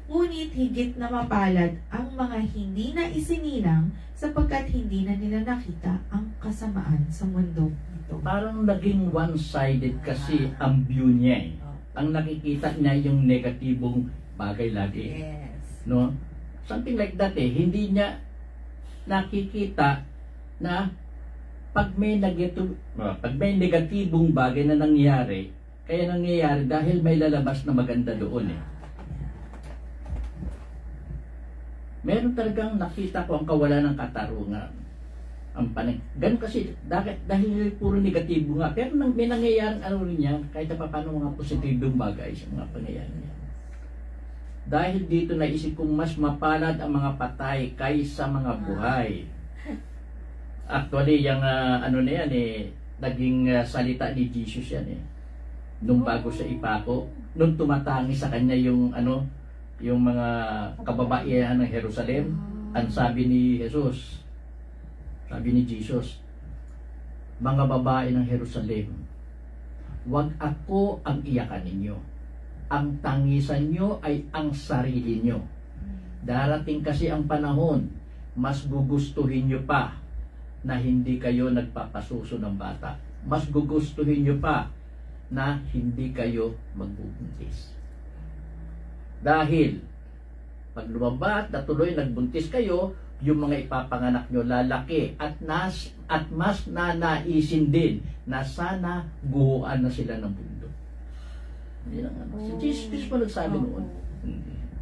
Ngunit higit na mapalad ang mga hindi na isinilang sapagkat hindi na nila nakita ang kasamaan sa mundo ito. Parang naging one-sided kasi ang view niya eh. Ang nakikita niya yung negatibong bagay lagi. Yes. No? Something like that eh. Hindi niya nakikita na pag may negatibong bagay na nangyayari, kaya nangyayari dahil may lalabas na maganda doon eh. Meron talagang nakita ko ang kawalan ng katarungan. Ang ganun kasi dahil puro negatibo nga, pero may nangyayaring ano rin yan, kahit na paano mga positibong bagay sa mga pangyayari niya. Dahil dito naisip kong mas mapalad ang mga patay kaysa mga buhay. Actually, yung ano na yan eh, naging salita ni Jesus yan eh. Nung bago siya ipako, nung tumatangi sa kanya yung ano, yung mga kababaihan ng Jerusalem, ang sabi ni Jesus, sabi ni Jesus, mga babae ng Jerusalem, wag ako ang iyakan ninyo. Ang tangisan nyo ay ang sarili nyo. Darating kasi ang panahon, mas gugustuhin nyo pa na hindi kayo nagpapasuso ng bata. Mas gugustuhin nyo pa na hindi kayo magbubuntis. Dahil, pag lumabat na tuloy nagbuntis kayo, yung mga ipapanganak nyo lalaki at mas nanaisin din na sana buuan na sila ng mundo. Hindi lang ano. Si Jesus pa nagsabi noon.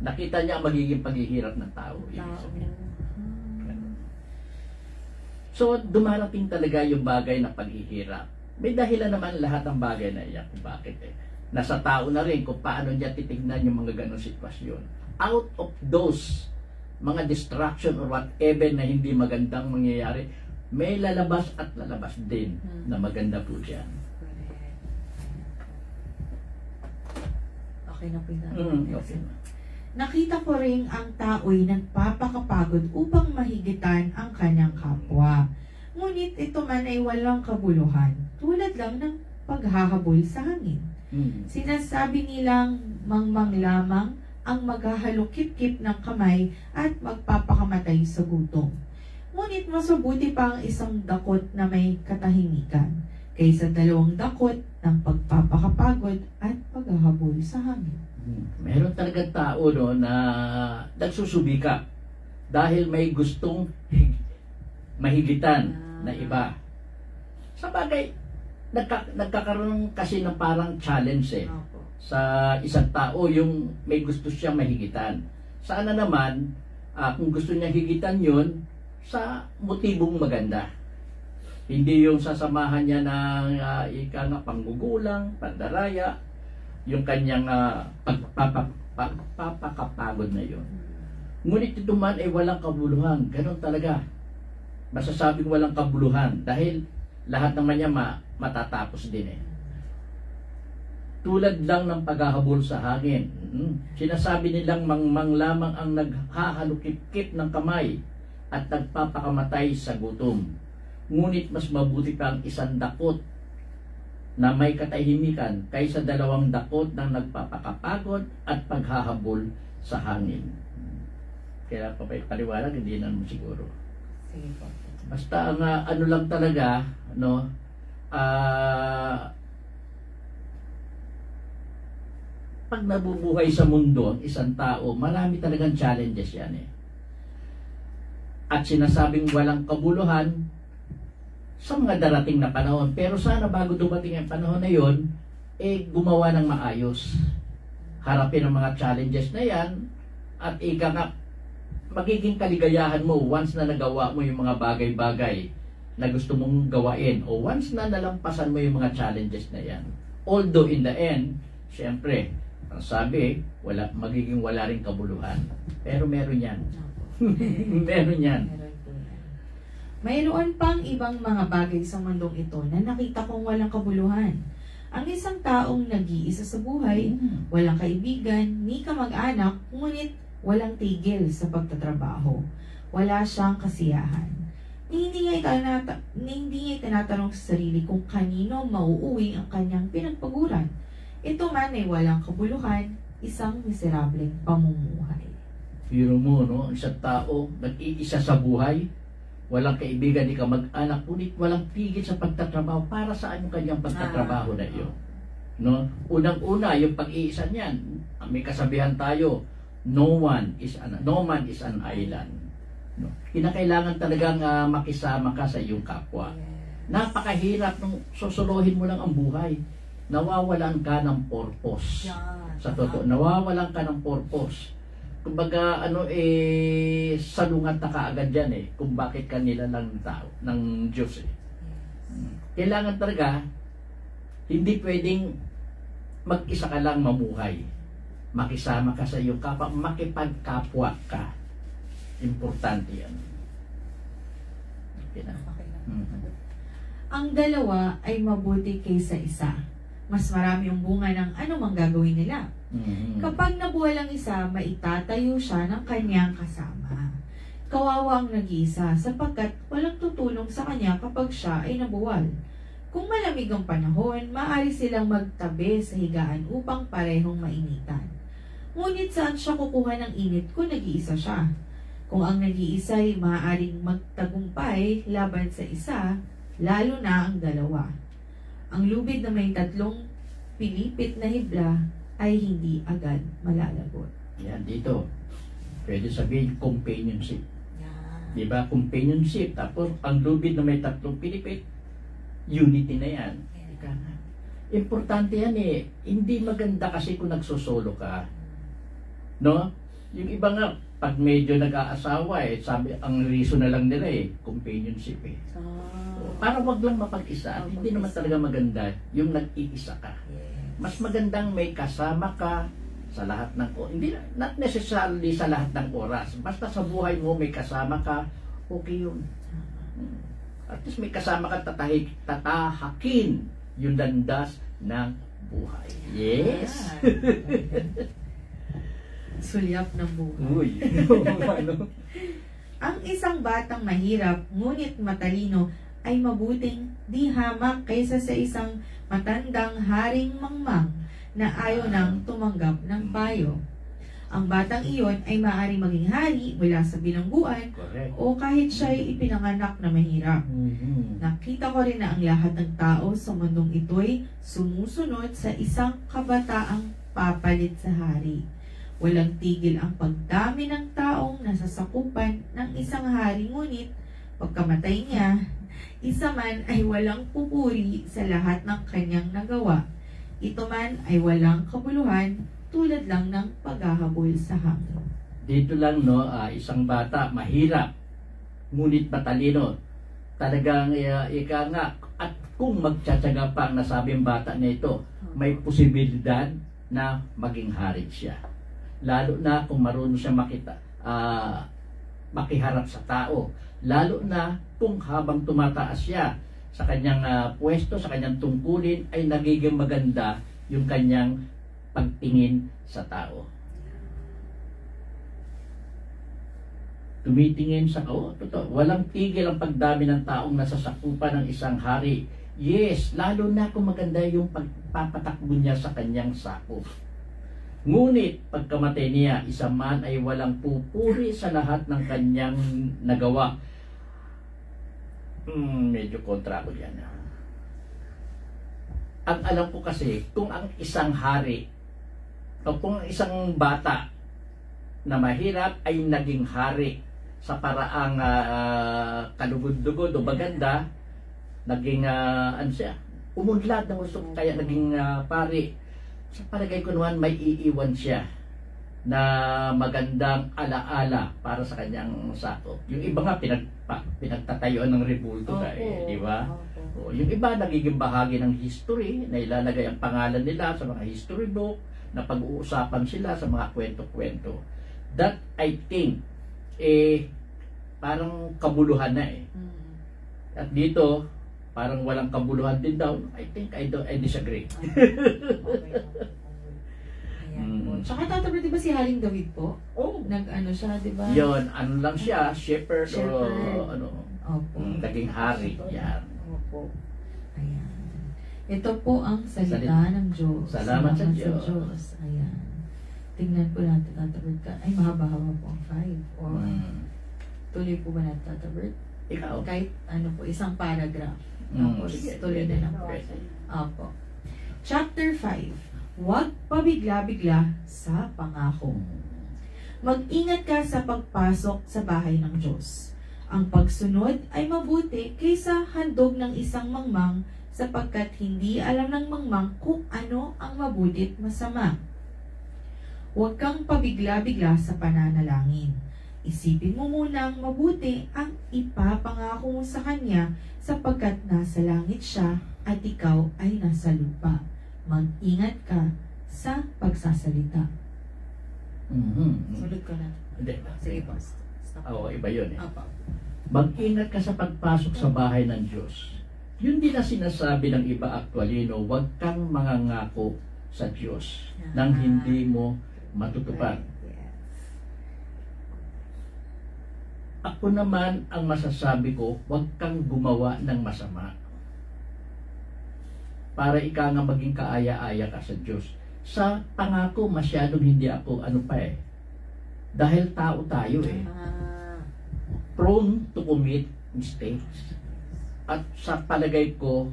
Nakita niya ang magiging paghihirap ng tao. So, dumarating talaga yung bagay na paghihirap. May dahilan naman lahat ng bagay na iyan kung bakit eh. Nasa tao na rin kung paano niya titignan yung mga ganong sitwasyon. Out of those mga distraction or whatever na hindi magandang mangyayari, may lalabas at lalabas din na maganda po dyan. Okay na po Okay. Nakita ko rin ang tao'y nagpapakapagod upang mahigitan ang kanyang kapwa. Ngunit ito man ay walang kabuluhan, tulad lang ng paghahabol sa hangin. Sinasabi nilang mangmang lamang ang maghahalukip-kip ng kamay at magpapakamatay sa gutom. Ngunit masabuti pa ang isang dakot na may katahimikan kaysa dalawang dakot ng pagpapakapagod at paghahabol sa hangin. Meron talagang tao no, na nagsusubika dahil may gustong mahigitan na iba. Sa bagay, nagkakaroon kasi ng parang challenge Opo. sa isang tao yung may gusto siyang mahigitan. Sana naman, kung gusto niya higitan yun, sa motibong maganda. Hindi yung sasamahan niya ng ika nga panggugulang, pandaraya, yung kanyang papakapagod na yun. Ngunit ito man ay walang kabuluhan. Ganon talaga. Masasabing walang kabuluhan dahil lahat naman niya matatapos din eh. Tulad lang ng paghahabol sa hangin. Sinasabi nilang mangmang lamang ang naghahalukip-kip ng kamay at nagpapakamatay sa gutom. Ngunit mas mabuti pa ang isang dakot na may katahimikan kaysa 2 dakot ng nagpapakapagod at paghahabol sa hangin. Kaya pa may paliwanag, hindi naman siguro. Sige po. Basta ang ano lang talaga, no, pag nabubuhay sa mundo ang isang tao, marami talagang challenges yan eh. At sinasabing walang kabuluhan sa mga darating na panahon. Pero sana bago dumating ang panahon na yon, gumawa ng maayos. Harapin ang mga challenges na yan at ika nga, magiging kaligayahan mo once na nagawa mo yung mga bagay-bagay na gusto mong gawain o once na nalampasan mo yung mga challenges na yan. Although in the end, syempre, ang sabi, magiging wala rin kabuluhan. Pero meron yan. Meron yan. Mayroon pang ibang mga bagay sa mundong ito na nakita kong walang kabuluhan. Ang isang taong nag-iisa sa buhay, walang kaibigan, ni kamag-anak, ngunit walang tigil sa pagtatrabaho. Wala siyang kasiyahan. Hindi niya itinatanong sa sarili kung kanino mauuwi ang kanyang pinagpaguran. Ito man ay walang kabuluhan, isang miserableng pamumuhay. Biro mo, no? Isang tao, nag-iisa sa buhay, walang kaibigan, di ka mag-anak, ngunit walang tigil sa pagtatrabaho. Para saan yung kanyang pagtatrabaho na iyon? No? Unang-una, yung pag-iisa niyan, may kasabihan tayo, no man is an island. No? Kinakailangan talagang makisama ka sa iyong kapwa. Napakahirap nung susuluhin mo lang ang buhay. Nawawalan ka ng purpose. Sa totoo, nawawalan ka ng purpose. Kumbaga, salungat na kaagad yan eh, kung bakit kanila lang tao, ng Diyos eh. Kailangan talaga, hindi pwedeng mag-isa ka lang mamuhay. Makisama ka sa iyong kapwa, makipagkapwa ka. Importante yan. Okay na. Ang dalawa ay mabuti kaysa isa. Mas marami yung bunga ng anumang gagawin nila. Kapag nabuwal ang isa, maitatayo siya ng kanyang kasama. Kawawa ang nag-iisa sapagkat walang tutulong sa kanya kapag siya ay nabuwal. Kung malamig ang panahon, maaari silang magtabi sa higaan upang parehong mainitan. Ngunit saan siya kukuha ng init kung nag-iisa siya? Kung ang nag-iisa ay maaaring magtagumpay laban sa isa, lalo na ang dalawa. Ang lubid na may 3 pilipit na hibla ay hindi agad malalagot. Yan, dito. Pwede sabihin, companionship. Diba? Companionship. Tapos, ang lubid na may 3 pilipit, unity na yan. Importante yan eh. Hindi maganda kasi kung nagsosolo ka. No? Yung iba nga, pag medyo nag-aasawa eh, sabi, ang reason na lang nila eh, companionship eh. Para wag lang mapag-isa. Hindi naman talaga maganda yung nag-iisa ka. Mas magandang may kasama ka sa lahat ng hindi not necessarily sa lahat ng oras. Basta sa buhay mo may kasama ka, okay yun. At least may kasama ka tatahakin yung landas ng buhay. Yes. Sulyap ng buhay. Uy. Ang isang batang mahirap ngunit matalino ay mabuting di hamak kaysa sa isang matandang haring mangmang na ayaw nang tumanggap ng payo. Ang batang iyon ay maaaring maging hari mula sa bilangguan o kahit siya ay ipinanganak na mahirap. Nakita ko rin na ang lahat ng tao sa mundong ito'y sumusunod sa isang kabataang papalit sa hari. Walang tigil ang pagdami ng taong nasasakupan ng isang hari, ngunit pagkamatay niya, Isa man ay walang pupuri sa lahat ng kanyang nagawa. Ito man ay walang kabuluhan, tulad lang ng paghahabol sa hangin. Dito lang, no, isang bata, mahirap, ngunit matalino. Talagang ika nga, at kung magtsatsaga pa ang nasabing bata na ito, may posibilidad na maging hari siya. Lalo na kung marunong siya makiharap sa tao. Lalo na kung habang tumataas siya sa kanyang pwesto, sa kanyang tungkulin, ay nagiging maganda yung kanyang pagtingin sa tao. Tumitingin sa totoo. Walang tigil ang pagdami ng taong nasasakupan ng isang hari. Yes, lalo na kung maganda yung pagpapatakbo niya sa kanyang sakop. Ngunit pagkamatay niya, isa man ay walang pupuri sa lahat ng kanyang nagawa. Medyo kontra ko yan. Ang alam ko kasi, kung ang isang hari, o kung ang isang bata na mahirap ay naging hari sa paraang kalugod-dugod o maganda, naging ano siya, umunlad ng gusto kaya naging pari. Sa palagay ko naman may iiwan siya na magandang alaala para sa kanyang sakop. Yung iba nga pinagtatayuan ng rebulto di ba? O, yung iba nagiging bahagi ng history na ilalagay ang pangalan nila sa mga history book, na pag-uusapan sila sa mga kwento-kwento. That I think parang kabuluhan na At dito parang walang kabuluhan din daw. I think I disagree. Tsaka tatabi, di ba si Haring David po? Oh, Nag-ano siya, di ba? Yun, ano lang siya, shepherd. O ano, Opo. naging hari. Yan. Opo. Ayan. Ito po ang salita ng Diyos. Salamat sa Diyos. Ayan. Tingnan po natin, tatabert ka. Ay, mahaba-haba po ang 5. Or, tuloy po ba natin tatabert? Ikaw. Kahit ano po, isang paragraph. Tapos, Sige, tuloy na lang po. pwede. Opo. Chapter 5. Huwag pabigla-bigla sa pangako. Mag-ingat ka sa pagpasok sa bahay ng Diyos. Ang pagsunod ay mabuti kaysa handog ng isang mangmang, sapagkat hindi alam ng mangmang kung ano ang mabutit masama. Huwag kang pabigla-bigla sa pananalangin. Isipin mo munang mabuti ang ipapangako mo sa Kanya, sapagkat nasa langit siya at ikaw ay nasa lupa. Mag-ingat ka sa pagsasalita. Sulit ko na. Hindi. Sige po. Stop. Oo, iba yun Apa. Mag-ingat ka sa pagpasok sa bahay ng Diyos. Yun din na sinasabi ng iba actually, no? Huwag kang mangangako sa Diyos nang hindi mo matutupad. Ako naman ang masasabi ko, huwag kang gumawa ng masama. Para ika nga maging kaaya-aya ka sa Diyos. Sa pangako, masyadong hindi ako dahil tao tayo Prone to commit mistakes. At sa palagay ko,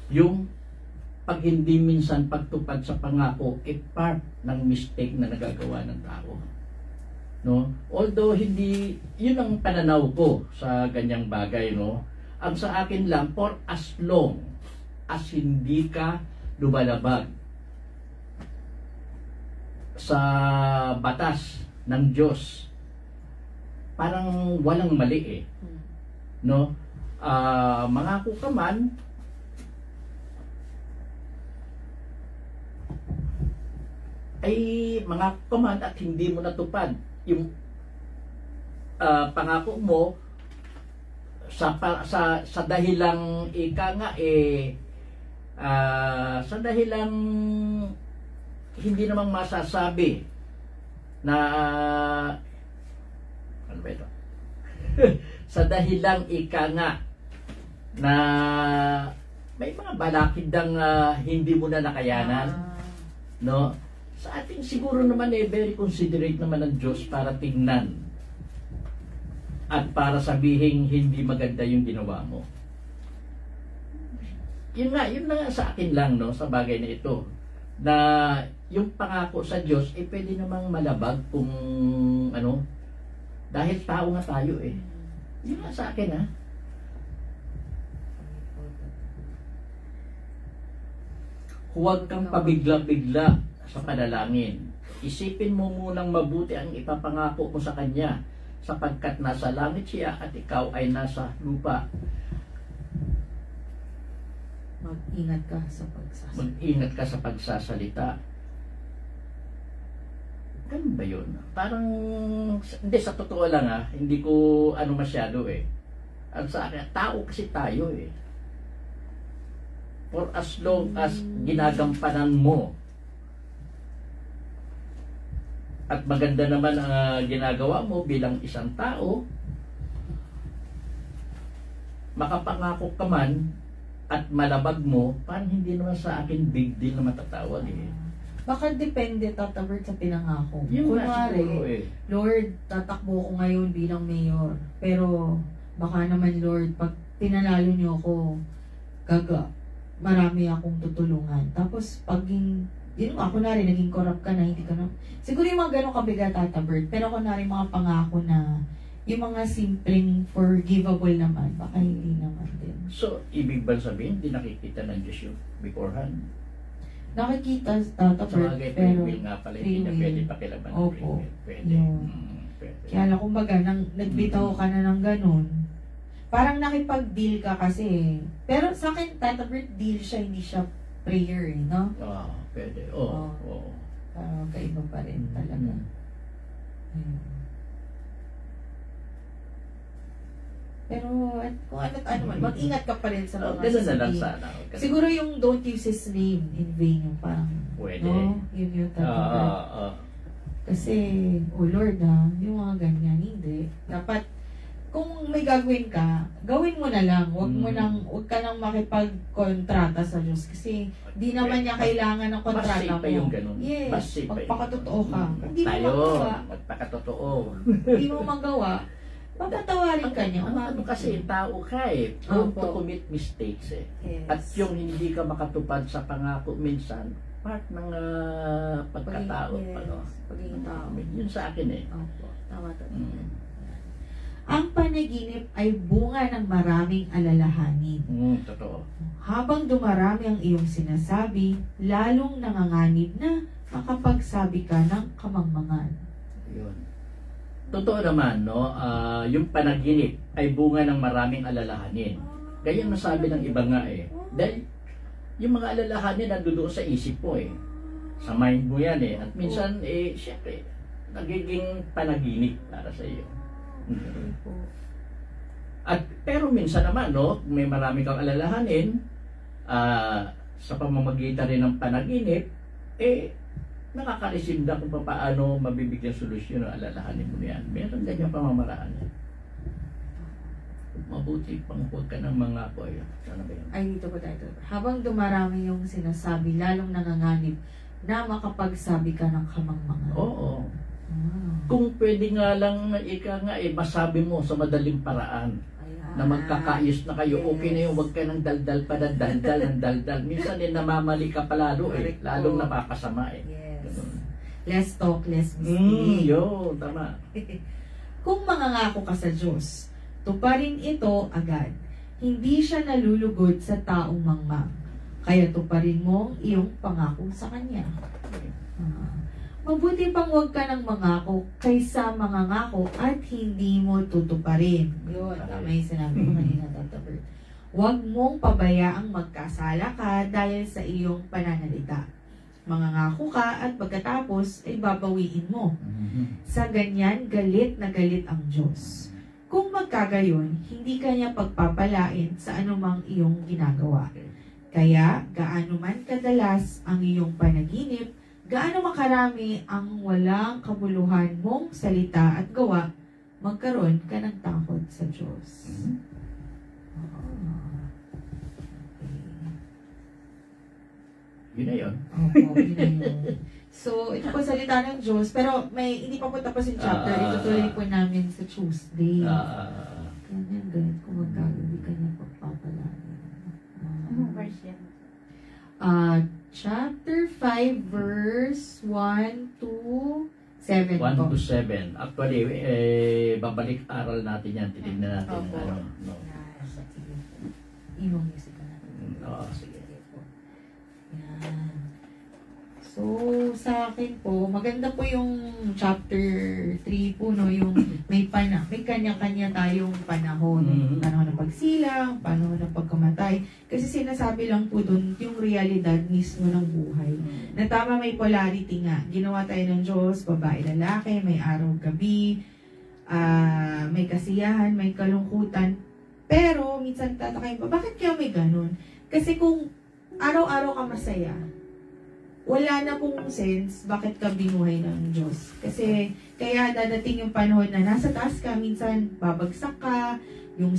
yung pag hindi minsan pagtupad sa pangako, part ng mistake na nagagawa ng tao. No? Although hindi, yun ang pananaw ko sa ganyang bagay, no? Ang sa akin lang, for as long as hindi ka lumalabag sa batas ng Diyos, parang walang mali no? Mangako ka man, ay mangako ka man at hindi mo natupad yung pangako mo sa dahilang sa dahilang hindi namang masasabi na ano ba ito? Sa dahilang na may mga balakidang hindi mo na nakayanan, no? Sa ating siguro naman very considerate naman ng Diyos para tingnan at para sabihin hindi maganda yung ginawa mo. Yun na sa akin lang, no, sa bagay na ito, na yung pangako sa Diyos pwede namang malabag kung dahil tao nga tayo Yun nga sa akin huwag kang pabigla-bigla sa panalangin. Isipin mo munang mabuti ang ipapangako mo sa Kanya, sapagkat nasa langit siya at ikaw ay nasa lupa. Mag-ingat ka sa pagsasalita. Mag-ingat ka sa pagsasalita. Ganun ba yun? Parang, hindi, sa totoo lang hindi ko masyado At sa akin, tao kasi tayo For as long as ginagampanan mo at maganda naman ang ginagawa mo bilang isang tao, makapangako ka man at malabag mo, parang hindi naman sa akin big deal na matatawag Baka depende, Tata Bert, sa pinangako. Yung Kunwari, Lord, tatakbo ko ngayon bilang mayor. Pero baka naman, Lord, pag pinanalo niyo ako, marami akong tutulungan. Tapos yun nga, kunwari, naging corrupt ka na, hindi ka na. Siguro yung mga ganun kabigat, Tata Bert. Pero kunwari, mga pangako na, yung mga simpleng forgivable naman, baka hindi naman din. So, ibig ba sabihin, hindi nakikita ng Diyos yung beforehand? Nakikita, Tata Bert, pero free will nga pala, hindi na pwede pakilaban ng free Opo. will. Pwede. Yun. Pwede. Kaya lang, kumbaga, nagbitaw ka na ng ganun, parang nakipag-deal ka kasi. Pero sa akin, Tata Bert, deal siya, hindi siya prayer, no? Pwede. Kaiba pa rin talaga. Pero kung ano man, mag-ingat ka pa rin sa mga ganun na lang sasabihin. sana. Siguro yung don't use his name in vain, yung parang, Pwede. no? Yun yung tatapag. Kasi, oh Lord yung mga ganyan, hindi. Dapat, kung may gagawin ka, gawin mo na lang. Huwag ka nang makipagkontrata sa Diyos. Kasi, di naman niya kailangan ng kontrata Mas safe pa yung ganun. Yes, Mas safe pa yung magpakatotoo ka. Hindi mo Tayo, magawa. magpakatotoo. Hindi mo magawa. Papatawarin ka niya. Ano kasi, tao ka prone to Opo. commit mistakes Yes. At yung hindi ka makatupad sa pangako minsan, part ng pagkatao. Pagiging tao. Yun sa akin Opo. Tama to. Ang panaginip ay bunga ng maraming alalahanin. Totoo. Habang dumarami ang iyong sinasabi, lalong nanganganib na makapagsabi ka ng kamangmangan. Yun. Totoo naman, no? Yung panaginip ay bunga ng maraming alalahanin. Kaya nasabi ng iba nga Dahil yung mga alalahanin nandoon sa isip mo Sa mind mo yan At minsan, syempre, nagiging panaginip para sa iyo. Pero minsan naman, no? May marami kang alalahanin, sa pamamagitan rin ng panaginip, nakaka-receive na kung paano mabibigyan solusyon ng alalahanin mo yan. Meron ganyan pamamaraan. Mabuti pang huwag ka ng mga Sana ba yun? Ay, dito po tayo. Habang dumarami yung sinasabi, lalong nanganganib na makapagsabi ka ng kamangmangan. Oo. Kung pwede nga lang masabi mo sa madaling paraan na magkakaayos na kayo, okay na yung huwag ka ng daldal pa ng daldal. Minsan namamali ka pa lalo lalong napapasama Yes. Ganun. Less talk, less mistake. Tama. Kung mangangako ka sa Diyos, tuparin ito agad. Hindi siya nalulugod sa taong mangmang. Kaya tuparin mo ang iyong pangako sa Kanya. Mabuti pang huwag ka ng mangako kaysa mangangako at hindi mo tutuparin. Yun, tama yung sinabi ko kanina, Tata Bert. Huwag mong pabayaang magkasala ka dahil sa iyong pananalita. Mangangako ka at pagkatapos ay babawiin mo. Sa ganyan, galit na galit ang Diyos. Kung magkagayon, hindi ka niya pagpapalain sa anumang iyong ginagawa. Kaya, gaano man kadalas ang iyong panaginip, gaano makarami ang walang kabuluhan mong salita at gawa, magkaroon ka ng takot sa Diyos. Yun na yun. Opo, yun na yun. So, ito po salita ng Diyos, pero hindi pa po tapos yung chapter. Itutuloy po namin sa Tuesday. Ganyan, kung magkagabi ka niya pagpapalaan. Anong verse yan? Chapter 5, verse 1 to 7 1 po. to 7. Actually, babalik aral natin yan. Titignan natin. Opo. Ibang music ka na. Sige. Yan. So, sa akin po, maganda po yung chapter 3 po, no? Yung may kanya-kanya tayong panahon. Panahon ng pagsilang, panahon ng pagkamatay. Kasi sinasabi lang po dun yung realidad mismo ng buhay. Na tama, may polarity nga. Ginawa tayo ng Diyos, babae, lalaki, may araw, gabi, may kasiyahan, may kalungkutan. Pero, minsan tatakayin pa, bakit kaya may ganun? Kasi kung araw-araw ka masaya, wala na pong sense bakit ka binuhay ng Diyos. Kasi, kaya dadating yung panahon na nasa taas ka, minsan babagsak ka, yung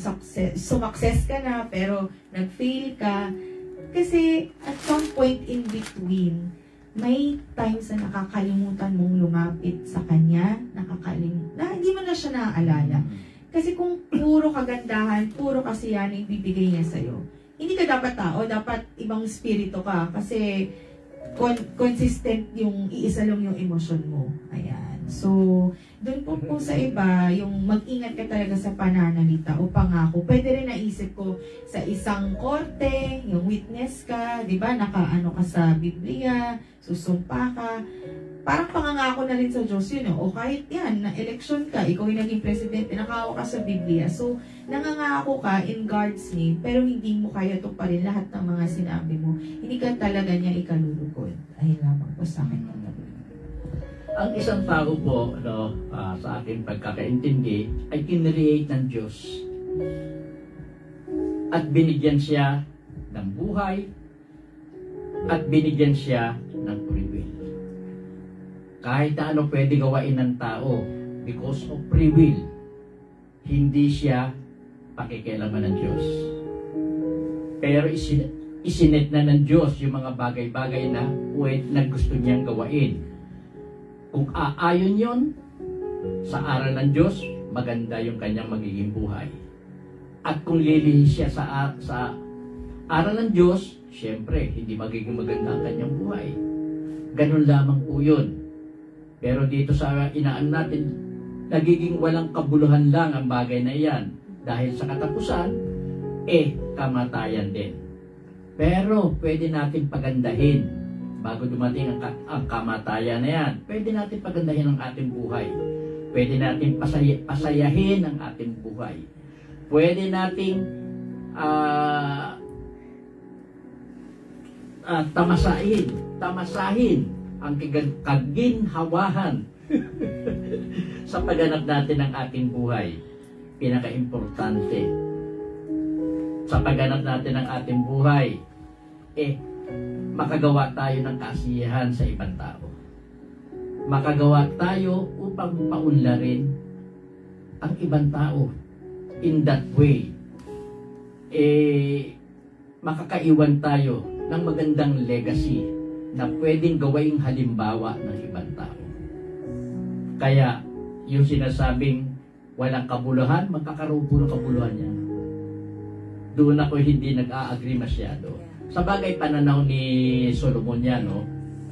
sumakses ka na, pero nag-fail ka. Kasi, at some point in between, may times na nakakalimutan mong lumapit sa Kanya, na hindi mo na siya naaalala. Kasi kung puro kagandahan, puro kasiyahan ang ibibigay niya sa'yo, hindi ka dapat tao, dapat ibang spirito ka. Kasi, consistent yung iisa lang yung emosyon mo. Ayan. So, doon po sa iba, yung mag-ingat ka talaga sa pananalita o pangako. Pwede rin naisip ko sa isang korte, yung witness ka, di ba, nakaano ka sa Biblia, susumpa ka. Parang pangangako na rin sa Diyos yun. O kahit yan, na-election ka, ikaw yung naging presidente, nakahawak ka sa Biblia. So, nangangako ka in God's name, pero hindi mo kaya tuparin lahat ng mga sinabi mo. Hindi ka talaga niya ikalulugod. Ayun lamang po sa akin. Ang isang tao po, sa aking pagkakaintindi, ay kinreate ng Diyos. At binigyan siya ng buhay, at binigyan siya ng free will. Kahit na ano pwede gawain ng tao, because of free will, hindi siya pakikialaman ng Diyos. Pero isinet na ng Diyos yung mga bagay-bagay na gusto niyang gawain. Kung aayon yon sa aral ng Diyos, maganda yung kanyang magiging buhay. At kung lilihis siya sa aral ng Diyos, syempre, hindi magiging maganda ang kanyang buhay. Ganun lamang po yun. Pero dito sa inaan natin, nagiging walang kabuluhan lang ang bagay na iyan. Dahil sa katapusan, kamatayan din. Pero pwede natin pagandahin bago dumating ang kamatayan na yan. Pwede natin pagandahin ang ating buhay. Pwede natin pasayahin ang ating buhay. Pwede nating tamasahin ang kaginhawahan sa pagganap natin ng ating buhay. Pinaka-importante sa pagganap natin ng ating buhay, makagawa tayo ng kasiyahan sa ibang tao. Makagawa tayo upang paunlarin ang ibang tao. In that way, makakaiwan tayo ng magandang legacy na pwedeng gawing halimbawa ng ibang tao. Kaya, yung sinasabing walang kabuluhan, magkakaroon po ng kabuluhan niya. Doon ako hindi nag-a-agree masyado. Sa bagay pananaw ni Solomon yan, no?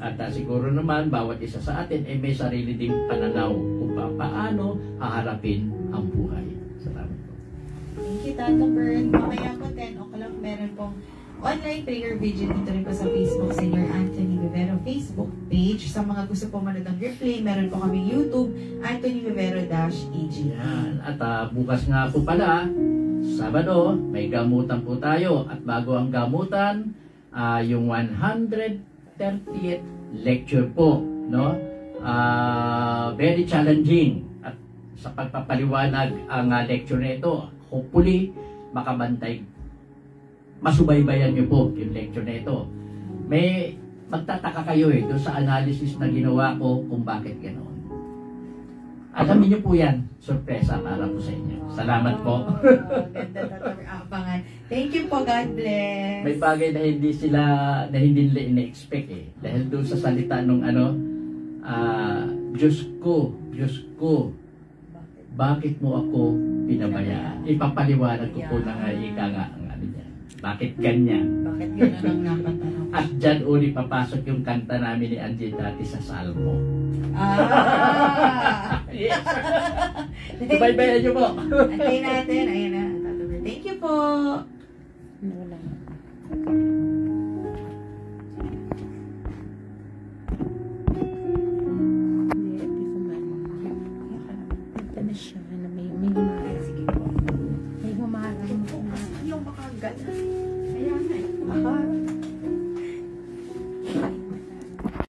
At siguro naman, bawat isa sa atin ay may sarili ding pananaw kung paano haharapin ang buhay. Salamat po. Thank you, Tata Bern. Mamaya po 10 o'clock, meron pong online prayer video dito rin po sa Facebook, Senior Anthony Vivero Facebook page. Sa mga gusto po manood ng replay, meron po kami YouTube, Anthony Vivero-AG. Yan. At bukas nga po pala, Sabado, may gamutan po tayo. At bago ang gamutan, yung 130th lecture po, no? Very challenging. At sa pagpapaliwanag ang lecture na ito, hopefully, makabantay. Masubaybayan niyo po yung lecture na ito. May magtataka kayo doon sa analysis na ginawa ko kung bakit ganoon. Alamin niyo po yan. Sorpresa para po sa inyo. Salamat po. Ganda, Tata. Thank you po. God bless. May bagay na hindi nila ina-expect Dahil doon sa salita nung Diyos ko, bakit mo ako pinabayaan? Ipapaliwanag ko po na ika nga ang niya. Bakit ganyan? Bakit gano'n ang napatanong? At dyan uli papasok yung kanta namin ni Angie dati sa Salmo. Yes. Subaybayan niyo po. Antayin natin. Ayan na. Thank you po. Wala. ka na. Kaya nga eh.